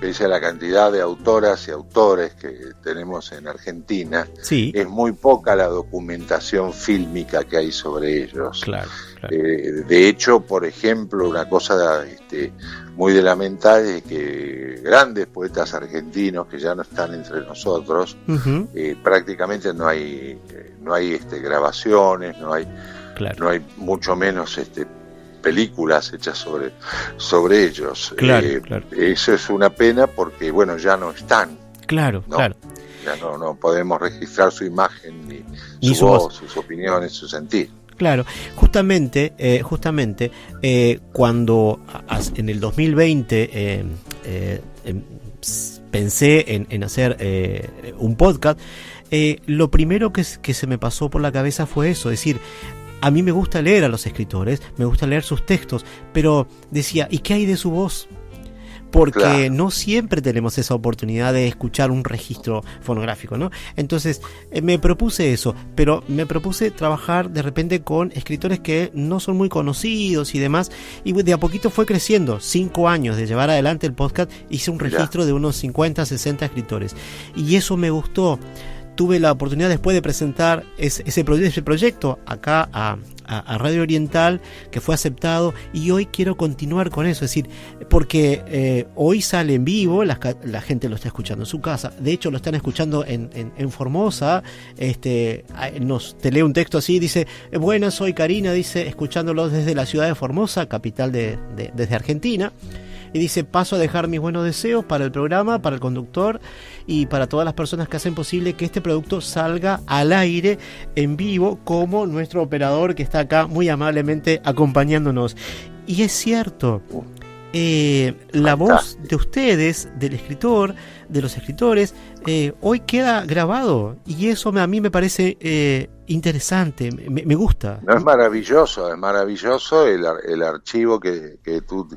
pese a la cantidad de autoras y autores que tenemos en Argentina, es muy poca la documentación fílmica que hay sobre ellos. Claro. De hecho, por ejemplo, una cosa muy de lamentar es que grandes poetas argentinos que ya no están entre nosotros, prácticamente no hay grabaciones, no hay mucho menos películas hechas sobre ellos. Claro. Eso es una pena porque, bueno, ya no están. Claro. Ya no podemos registrar su imagen, ni su voz, sus opiniones, su sentir. Claro, justamente cuando en el 2020 pensé en hacer un podcast, lo primero que se me pasó por la cabeza fue eso, es decir, a mí me gusta leer a los escritores, me gusta leer sus textos, pero decía, ¿y qué hay de su voz? Porque no siempre tenemos esa oportunidad de escuchar un registro fonográfico, ¿no? Entonces me propuse eso, pero me propuse trabajar de repente con escritores que no son muy conocidos y demás, y de a poquito fue creciendo. 5 años de llevar adelante el podcast, hice un registro de unos 50, 60 escritores, y eso me gustó. Tuve la oportunidad después de presentar ese proyecto acá a Radio Oriental, que fue aceptado, y hoy quiero continuar con eso, es decir, porque hoy sale en vivo, la gente lo está escuchando en su casa, de hecho lo están escuchando en Formosa, te lee un texto así, dice, buenas, soy Karina, dice, escuchándolo desde la ciudad de Formosa, capital desde Argentina. Y dice, paso a dejar mis buenos deseos para el programa, para el conductor y para todas las personas que hacen posible que este producto salga al aire en vivo, como nuestro operador que está acá muy amablemente acompañándonos. Y es cierto, la voz de ustedes, del escritor, de los escritores, hoy queda grabado, y eso a mí me parece interesante, me gusta. No, es maravilloso el archivo que tú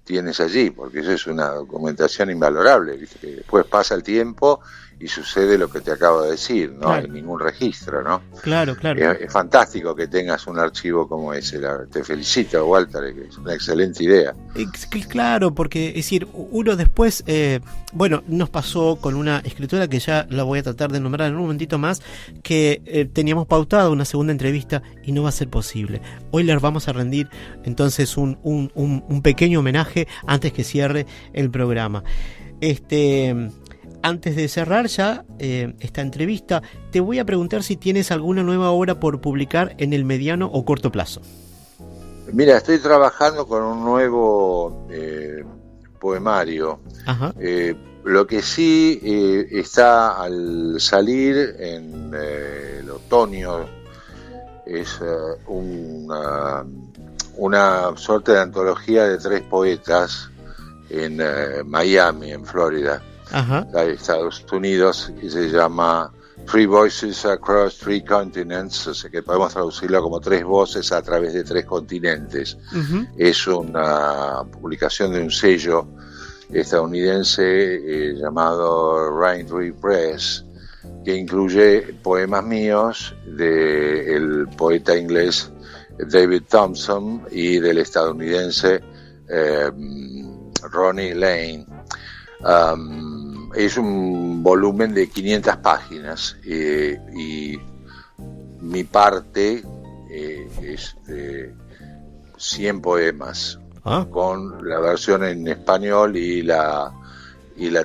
tienes allí, porque eso es una documentación invalorable, ¿viste? Que después pasa el tiempo y sucede lo que te acabo de decir, no hay ningún registro, ¿no? Claro. Es fantástico que tengas un archivo como ese, te felicito, Walter, que es una excelente idea. Claro, porque es decir, uno después, nos pasó con una escritora que ya la voy a tratar de nombrar en un momentito más, que teníamos pautado una segunda entrevista y no va a ser posible. Hoy les vamos a rendir entonces un pequeño homenaje antes que cierre el programa. Antes de cerrar ya esta entrevista, te voy a preguntar si tienes alguna nueva obra por publicar en el mediano o corto plazo. Mira, estoy trabajando con un nuevo poemario. Ajá. Lo que sí está al salir en el otoño es una suerte de antología de 3 poetas en Miami, en Florida. Ajá. De Estados Unidos, y se llama Three Voices Across 3 Continents, o sea que podemos traducirlo como 3 voces a través de 3 continentes. Uh-huh. Es una publicación de un sello estadounidense llamado Raintree Press, que incluye poemas míos del poeta inglés David Thompson y del estadounidense Ronnie Lane. Es un volumen de 500 páginas y mi parte es de 100 poemas, con la versión en español y la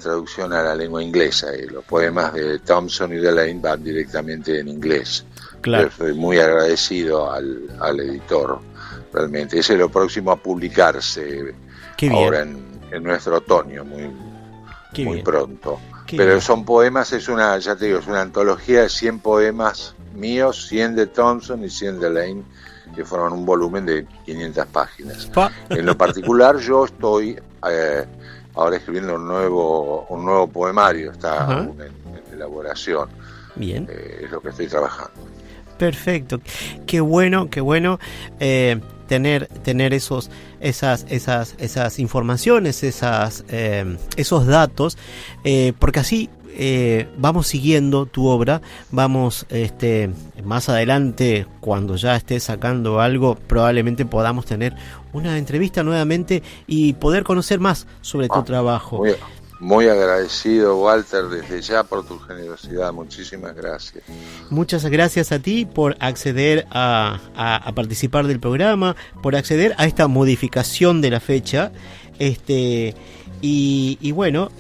traducción a la lengua inglesa. Los poemas de Thompson y de Lane van directamente en inglés. Claro. Yo estoy muy agradecido al editor, realmente. Ese es lo próximo a publicarse ahora en nuestro otoño, muy pronto. Pero son poemas, es una antología de 100 poemas míos, 100 de Thompson y 100 de Lane, que forman un volumen de 500 páginas. En lo particular, yo estoy ahora escribiendo un nuevo poemario, está aún en elaboración. Bien. Es lo que estoy trabajando. Perfecto, qué bueno tener esas informaciones, esos datos, porque así vamos siguiendo tu obra, vamos más adelante, cuando ya estés sacando algo, probablemente podamos tener una entrevista nuevamente y poder conocer más sobre tu trabajo. Muy agradecido, Walter, desde ya por tu generosidad. Muchísimas gracias. Muchas gracias a ti por acceder a participar del programa, por acceder a esta modificación de la fecha. Y bueno,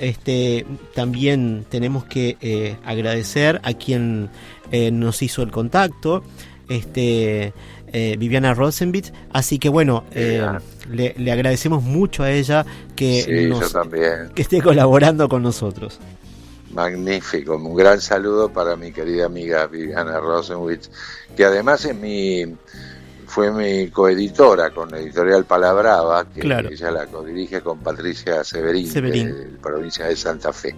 también tenemos que agradecer a quien nos hizo el contacto, Viviana Rosenbitz, así que bueno, le agradecemos mucho a ella que esté colaborando con nosotros. Magnífico, un gran saludo para mi querida amiga Viviana Rosenwitz, que además fue mi coeditora con Editorial Palabrava, que ella la codirige con Patricia Severín. De provincia de Santa Fe.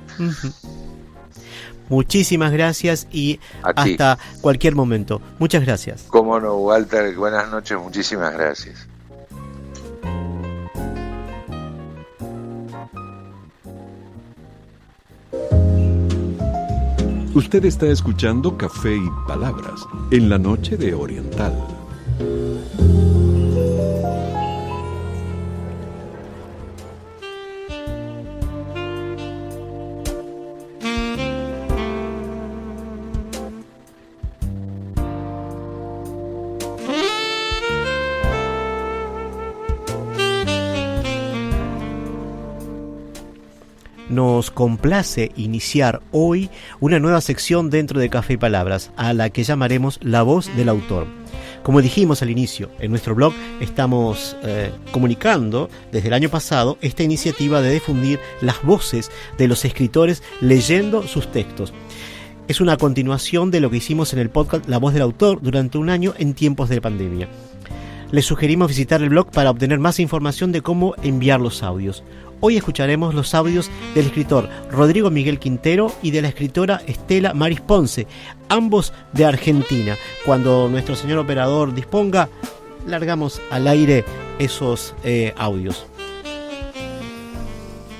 Muchísimas gracias y hasta cualquier momento. Muchas gracias. Cómo no, Walter, buenas noches, muchísimas gracias. Usted está escuchando Café y Palabras en la noche de Oriental. Nos complace iniciar hoy una nueva sección dentro de Café y Palabras, a la que llamaremos La Voz del Autor. Como dijimos al inicio, en nuestro blog estamos comunicando desde el año pasado esta iniciativa de difundir las voces de los escritores leyendo sus textos. Es una continuación de lo que hicimos en el podcast La Voz del Autor durante un año en tiempos de pandemia. Les sugerimos visitar el blog para obtener más información de cómo enviar los audios. Hoy escucharemos los audios del escritor Rodrigo Miguel Quintero y de la escritora Estela Maris Ponce, ambos de Argentina. Cuando nuestro señor operador disponga, largamos al aire esos audios.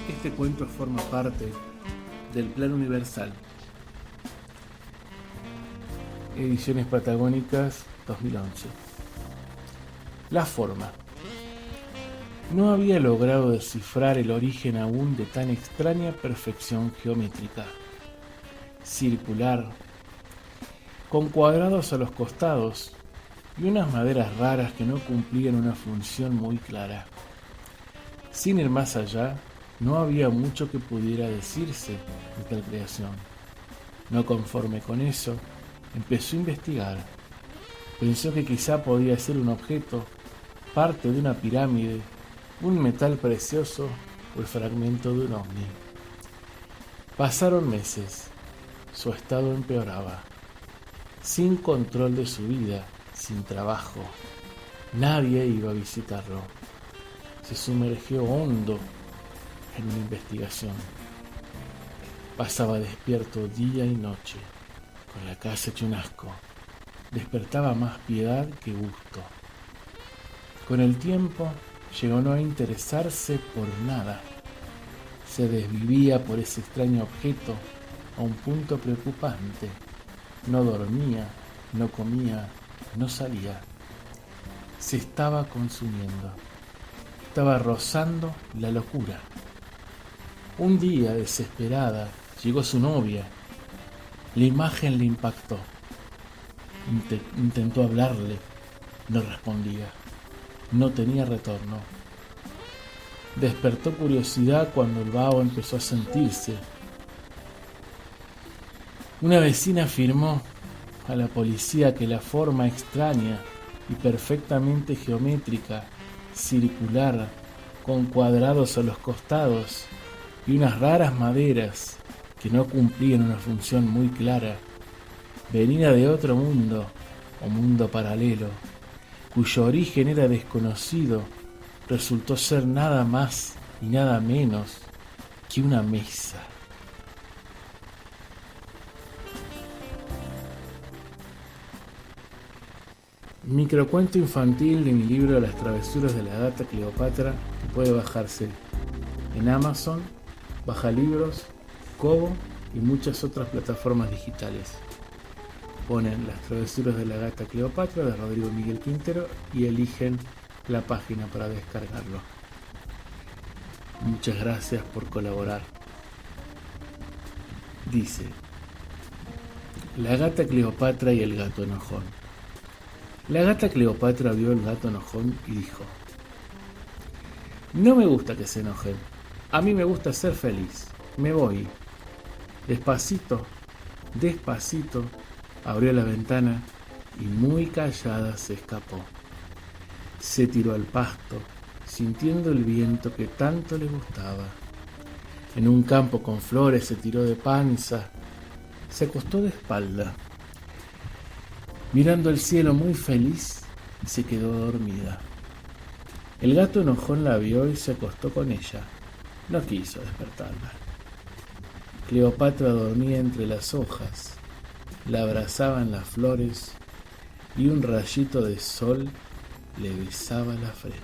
Este cuento forma parte del Plan Universal. Ediciones Patagónicas 2011. La forma. No había logrado descifrar el origen aún de tan extraña perfección geométrica. Circular, con cuadrados a los costados y unas maderas raras que no cumplían una función muy clara. Sin ir más allá, no había mucho que pudiera decirse de tal creación. No conforme con eso, empezó a investigar. Pensó que quizá podía ser un objeto, parte de una pirámide, un metal precioso o el fragmento de un ovni. Pasaron meses. Su estado empeoraba. Sin control de su vida, sin trabajo. Nadie iba a visitarlo. Se sumergió hondo en una investigación. Pasaba despierto día y noche, con la casa hecha un asco. Despertaba más piedad que gusto. Con el tiempo llegó no a interesarse por nada. Se desvivía por ese extraño objeto a un punto preocupante. No dormía, no comía, no salía. se estaba consumiendo. Estaba rozando la locura. Un día, desesperada, llegó su novia. La imagen le impactó. Intentó hablarle, no respondía. No tenía retorno. Despertó curiosidad cuando el vaho empezó a sentirse. Una vecina afirmó a la policía que la forma extraña y perfectamente geométrica, circular, con cuadrados a los costados y unas raras maderas que no cumplían una función muy clara, venía de otro mundo o mundo paralelo, cuyo origen era desconocido, resultó ser nada más y nada menos que una mesa. Microcuento infantil de mi libro Las travesuras de la gata Cleopatra, que puede bajarse en Amazon, Bajalibros, Kobo y muchas otras plataformas digitales. Ponen Las travesuras de la gata Cleopatra de Rodrigo Miguel Quintero y eligen la página para descargarlo. Muchas gracias por colaborar. Dice: La gata Cleopatra y el gato enojón. La gata Cleopatra vio al gato enojón y dijo: No me gusta que se enojen. A mí me gusta ser feliz. Me voy. Despacito, despacito, abrió la ventana y muy callada se escapó. Se tiró al pasto, sintiendo el viento que tanto le gustaba. En un campo con flores se tiró de panza, se acostó de espalda. Mirando el cielo muy feliz, se quedó dormida. El gato enojón la vio y se acostó con ella. No quiso despertarla. Cleopatra dormía entre las hojas, la abrazaban las flores y un rayito de sol le besaba la frente.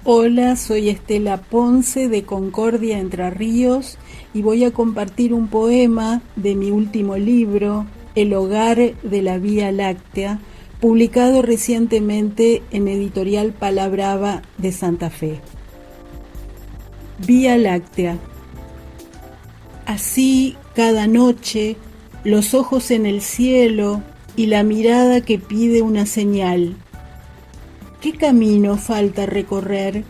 Hola, soy Estela Ponce de Concordia, Entre Ríos, y voy a compartir un poema de mi último libro, El hogar de la Vía Láctea, publicado recientemente en Editorial Palabrava de Santa Fe. Vía Láctea. Así, cada noche, los ojos en el cielo y la mirada que pide una señal. ¿Qué camino falta recorrer?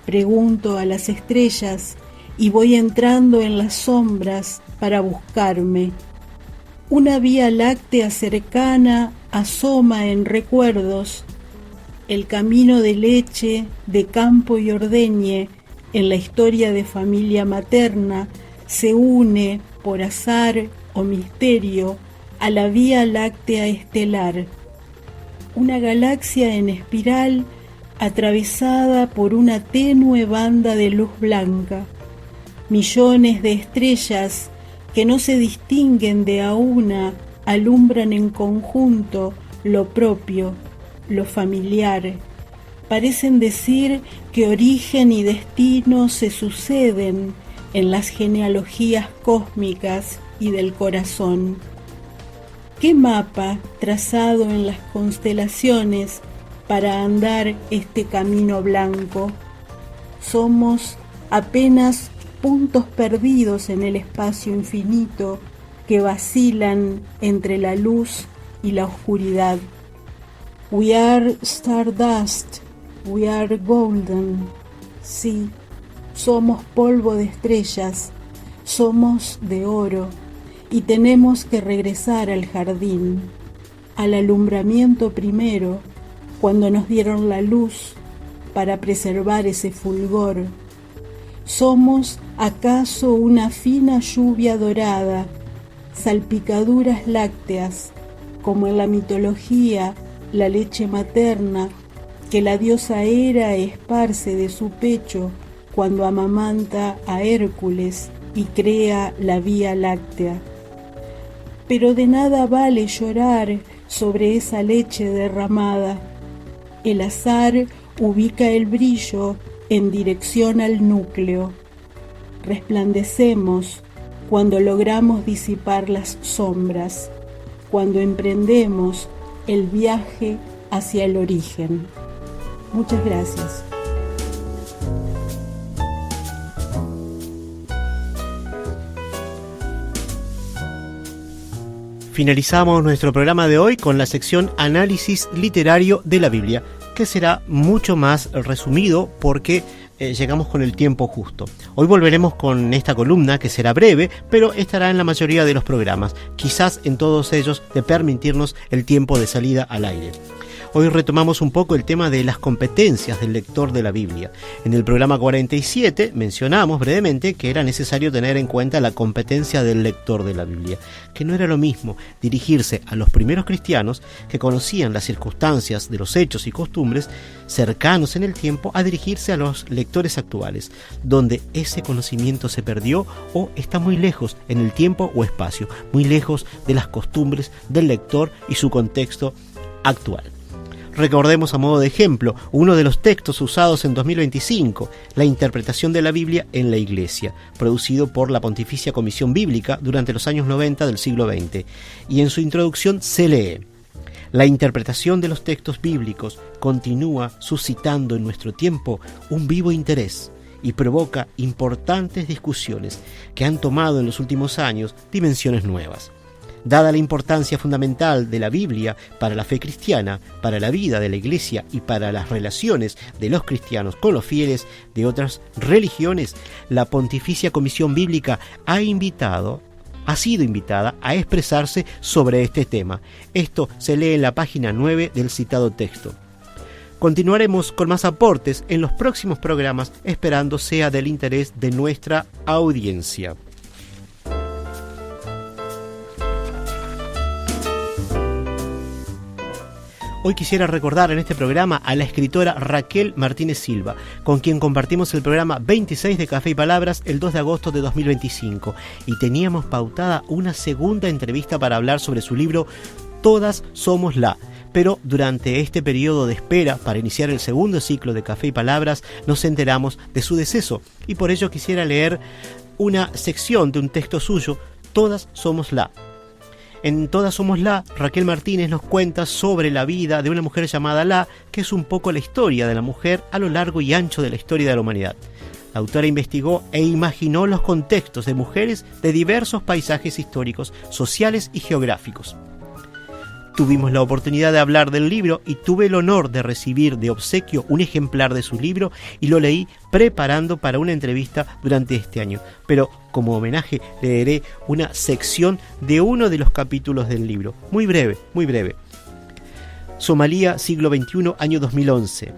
Pregunto a las estrellas y voy entrando en las sombras para buscarme. Una vía láctea cercana asoma en recuerdos. El camino de leche, de campo y ordeñe, en la historia de familia materna, se une, por azar o misterio, a la vía láctea estelar. Una galaxia en espiral atravesada por una tenue banda de luz blanca. Millones de estrellas que no se distinguen de a una alumbran en conjunto lo propio, lo familiar. Parecen decir que origen y destino se suceden en las genealogías cósmicas y del corazón. ¿Qué mapa trazado en las constelaciones para andar este camino blanco? Somos apenas puntos perdidos en el espacio infinito que vacilan entre la luz y la oscuridad. We are stardust, we are golden. Sí, somos polvo de estrellas, somos de oro. Y tenemos que regresar al jardín, al alumbramiento primero, cuando nos dieron la luz para preservar ese fulgor. ¿Somos acaso una fina lluvia dorada, salpicaduras lácteas, como en la mitología la leche materna que la diosa Hera esparce de su pecho cuando amamanta a Hércules y crea la Vía Láctea? Pero de nada vale llorar sobre esa leche derramada. El azar ubica el brillo en dirección al núcleo. Resplandecemos cuando logramos disipar las sombras, cuando emprendemos el viaje hacia el origen. Muchas gracias. Finalizamos nuestro programa de hoy con la sección Análisis Literario de la Biblia, que será mucho más resumido porque llegamos con el tiempo justo. Hoy volveremos con esta columna que será breve, pero estará en la mayoría de los programas, quizás en todos ellos de permitirnos el tiempo de salida al aire. Hoy retomamos un poco el tema de las competencias del lector de la Biblia. En el programa 47 mencionamos brevemente que era necesario tener en cuenta la competencia del lector de la Biblia, que no era lo mismo dirigirse a los primeros cristianos que conocían las circunstancias de los hechos y costumbres cercanos en el tiempo a dirigirse a los lectores actuales, donde ese conocimiento se perdió o está muy lejos en el tiempo o espacio, muy lejos de las costumbres del lector y su contexto actual. Recordemos a modo de ejemplo uno de los textos usados en 2025, la interpretación de la Biblia en la Iglesia, producido por la Pontificia Comisión Bíblica durante los años 90 del siglo XX, y en su introducción se lee: la interpretación de los textos bíblicos continúa suscitando en nuestro tiempo un vivo interés y provoca importantes discusiones que han tomado en los últimos años dimensiones nuevas. Dada la importancia fundamental de la Biblia para la fe cristiana, para la vida de la Iglesia y para las relaciones de los cristianos con los fieles de otras religiones, la Pontificia Comisión Bíblica ha sido invitada a expresarse sobre este tema. Esto se lee en la página 9 del citado texto. Continuaremos con más aportes en los próximos programas, esperando sea del interés de nuestra audiencia. Hoy quisiera recordar en este programa a la escritora Raquel Martínez Silva, con quien compartimos el programa 26 de Café y Palabras el 2 de agosto de 2025, y teníamos pautada una segunda entrevista para hablar sobre su libro Todas somos la. Pero durante este periodo de espera para iniciar el segundo ciclo de Café y Palabras nos enteramos de su deceso, y por ello quisiera leer una sección de un texto suyo, Todas somos la. En Todas somos la, Raquel Martínez nos cuenta sobre la vida de una mujer llamada La, que es un poco la historia de la mujer a lo largo y ancho de la historia de la humanidad. La autora investigó e imaginó los contextos de mujeres de diversos paisajes históricos, sociales y geográficos. Tuvimos la oportunidad de hablar del libro y tuve el honor de recibir de obsequio un ejemplar de su libro y lo leí preparando para una entrevista durante este año. Pero como homenaje leeré una sección de uno de los capítulos del libro. Muy breve, muy breve. Somalia, siglo XXI, año 2011.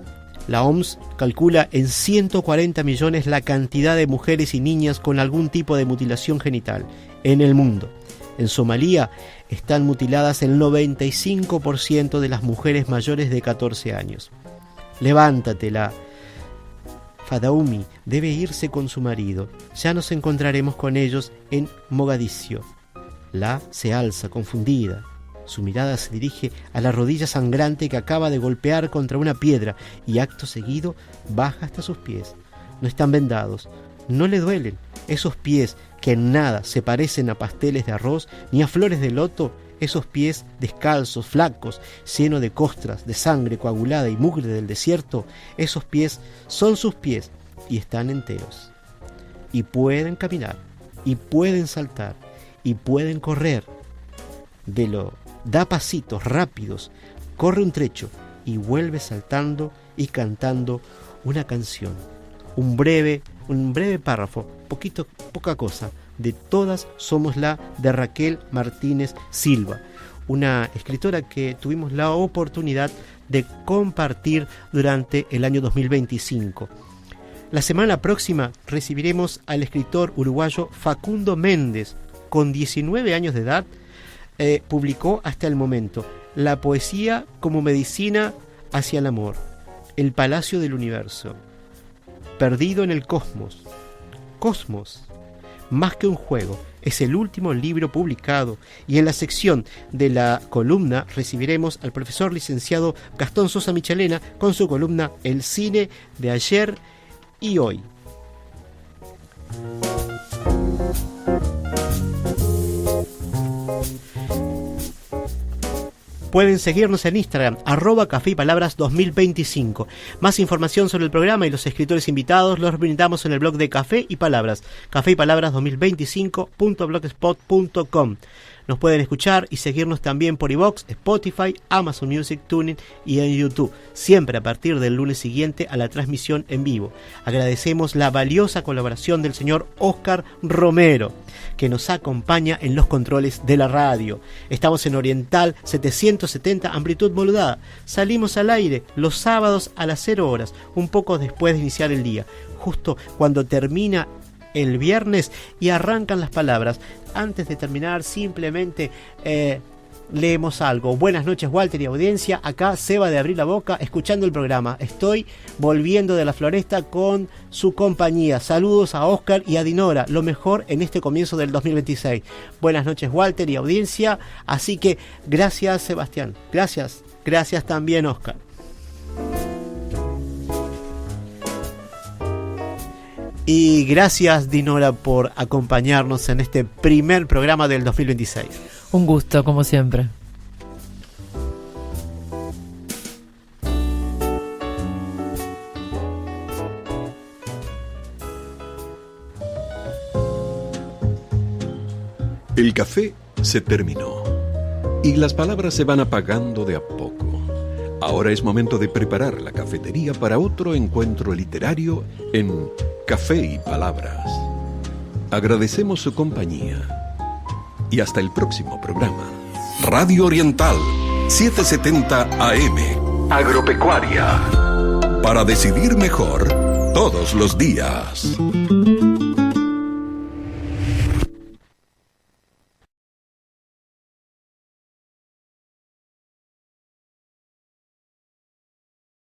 La OMS calcula en 140 millones la cantidad de mujeres y niñas con algún tipo de mutilación genital en el mundo. En Somalia están mutiladas el 95% de las mujeres mayores de 14 años. Levántate, La. Fadaumi debe irse con su marido. Ya nos encontraremos con ellos en Mogadiscio. La se alza, confundida. Su mirada se dirige a la rodilla sangrante que acaba de golpear contra una piedra y acto seguido baja hasta sus pies. No están vendados, no le duelen. Esos pies que en nada se parecen a pasteles de arroz ni a flores de loto, esos pies descalzos, flacos, llenos de costras, de sangre coagulada y mugre del desierto, esos pies son sus pies y están enteros. Y pueden caminar, y pueden saltar, y pueden correr. Da pasitos rápidos, corre un trecho y vuelve saltando y cantando una canción. Un breve párrafo, poca cosa, de Todas somos la, de Raquel Martínez Silva, una escritora que tuvimos la oportunidad de compartir durante el año 2025. La semana próxima recibiremos al escritor uruguayo Facundo Méndez. Con 19 años de edad, publicó hasta el momento La poesía como medicina hacia el amor, El Palacio del Universo, Perdido en el Cosmos, Más que un juego, es el último libro publicado, y en la sección de la columna recibiremos al profesor licenciado Gastón Sosa Michelena con su columna El cine de ayer y hoy. Pueden seguirnos en Instagram, @Café y Palabras 2025. Más información sobre el programa y los escritores invitados los brindamos en el blog de Café y Palabras, cafeypalabras2025.blogspot.com. Nos pueden escuchar y seguirnos también por iVoox, Spotify, Amazon Music, TuneIn y en YouTube, siempre a partir del lunes siguiente a la transmisión en vivo. Agradecemos la valiosa colaboración del señor Oscar Romero, que nos acompaña en los controles de la radio. Estamos en Oriental 770, amplitud modulada. Salimos al aire los sábados a las 0 horas, un poco después de iniciar el día, justo cuando termina el viernes y arrancan las palabras. Antes de terminar, simplemente leemos algo. Buenas noches, Walter y audiencia. Acá Seba de Abrir la Boca, escuchando el programa. Estoy volviendo de la floresta con su compañía. Saludos a Oscar y a Dinora. Lo mejor en este comienzo del 2026. Buenas noches, Walter y audiencia. Así que gracias, Sebastián. Gracias. Gracias también, Oscar. Y gracias, Dinora, por acompañarnos en este primer programa del 2026. Un gusto, como siempre. El café se terminó y las palabras se van apagando de a poco. Ahora es momento de preparar la cafetería para otro encuentro literario en Café y Palabras. Agradecemos su compañía y hasta el próximo programa. Radio Oriental 770 AM. Agropecuaria. Para decidir mejor todos los días.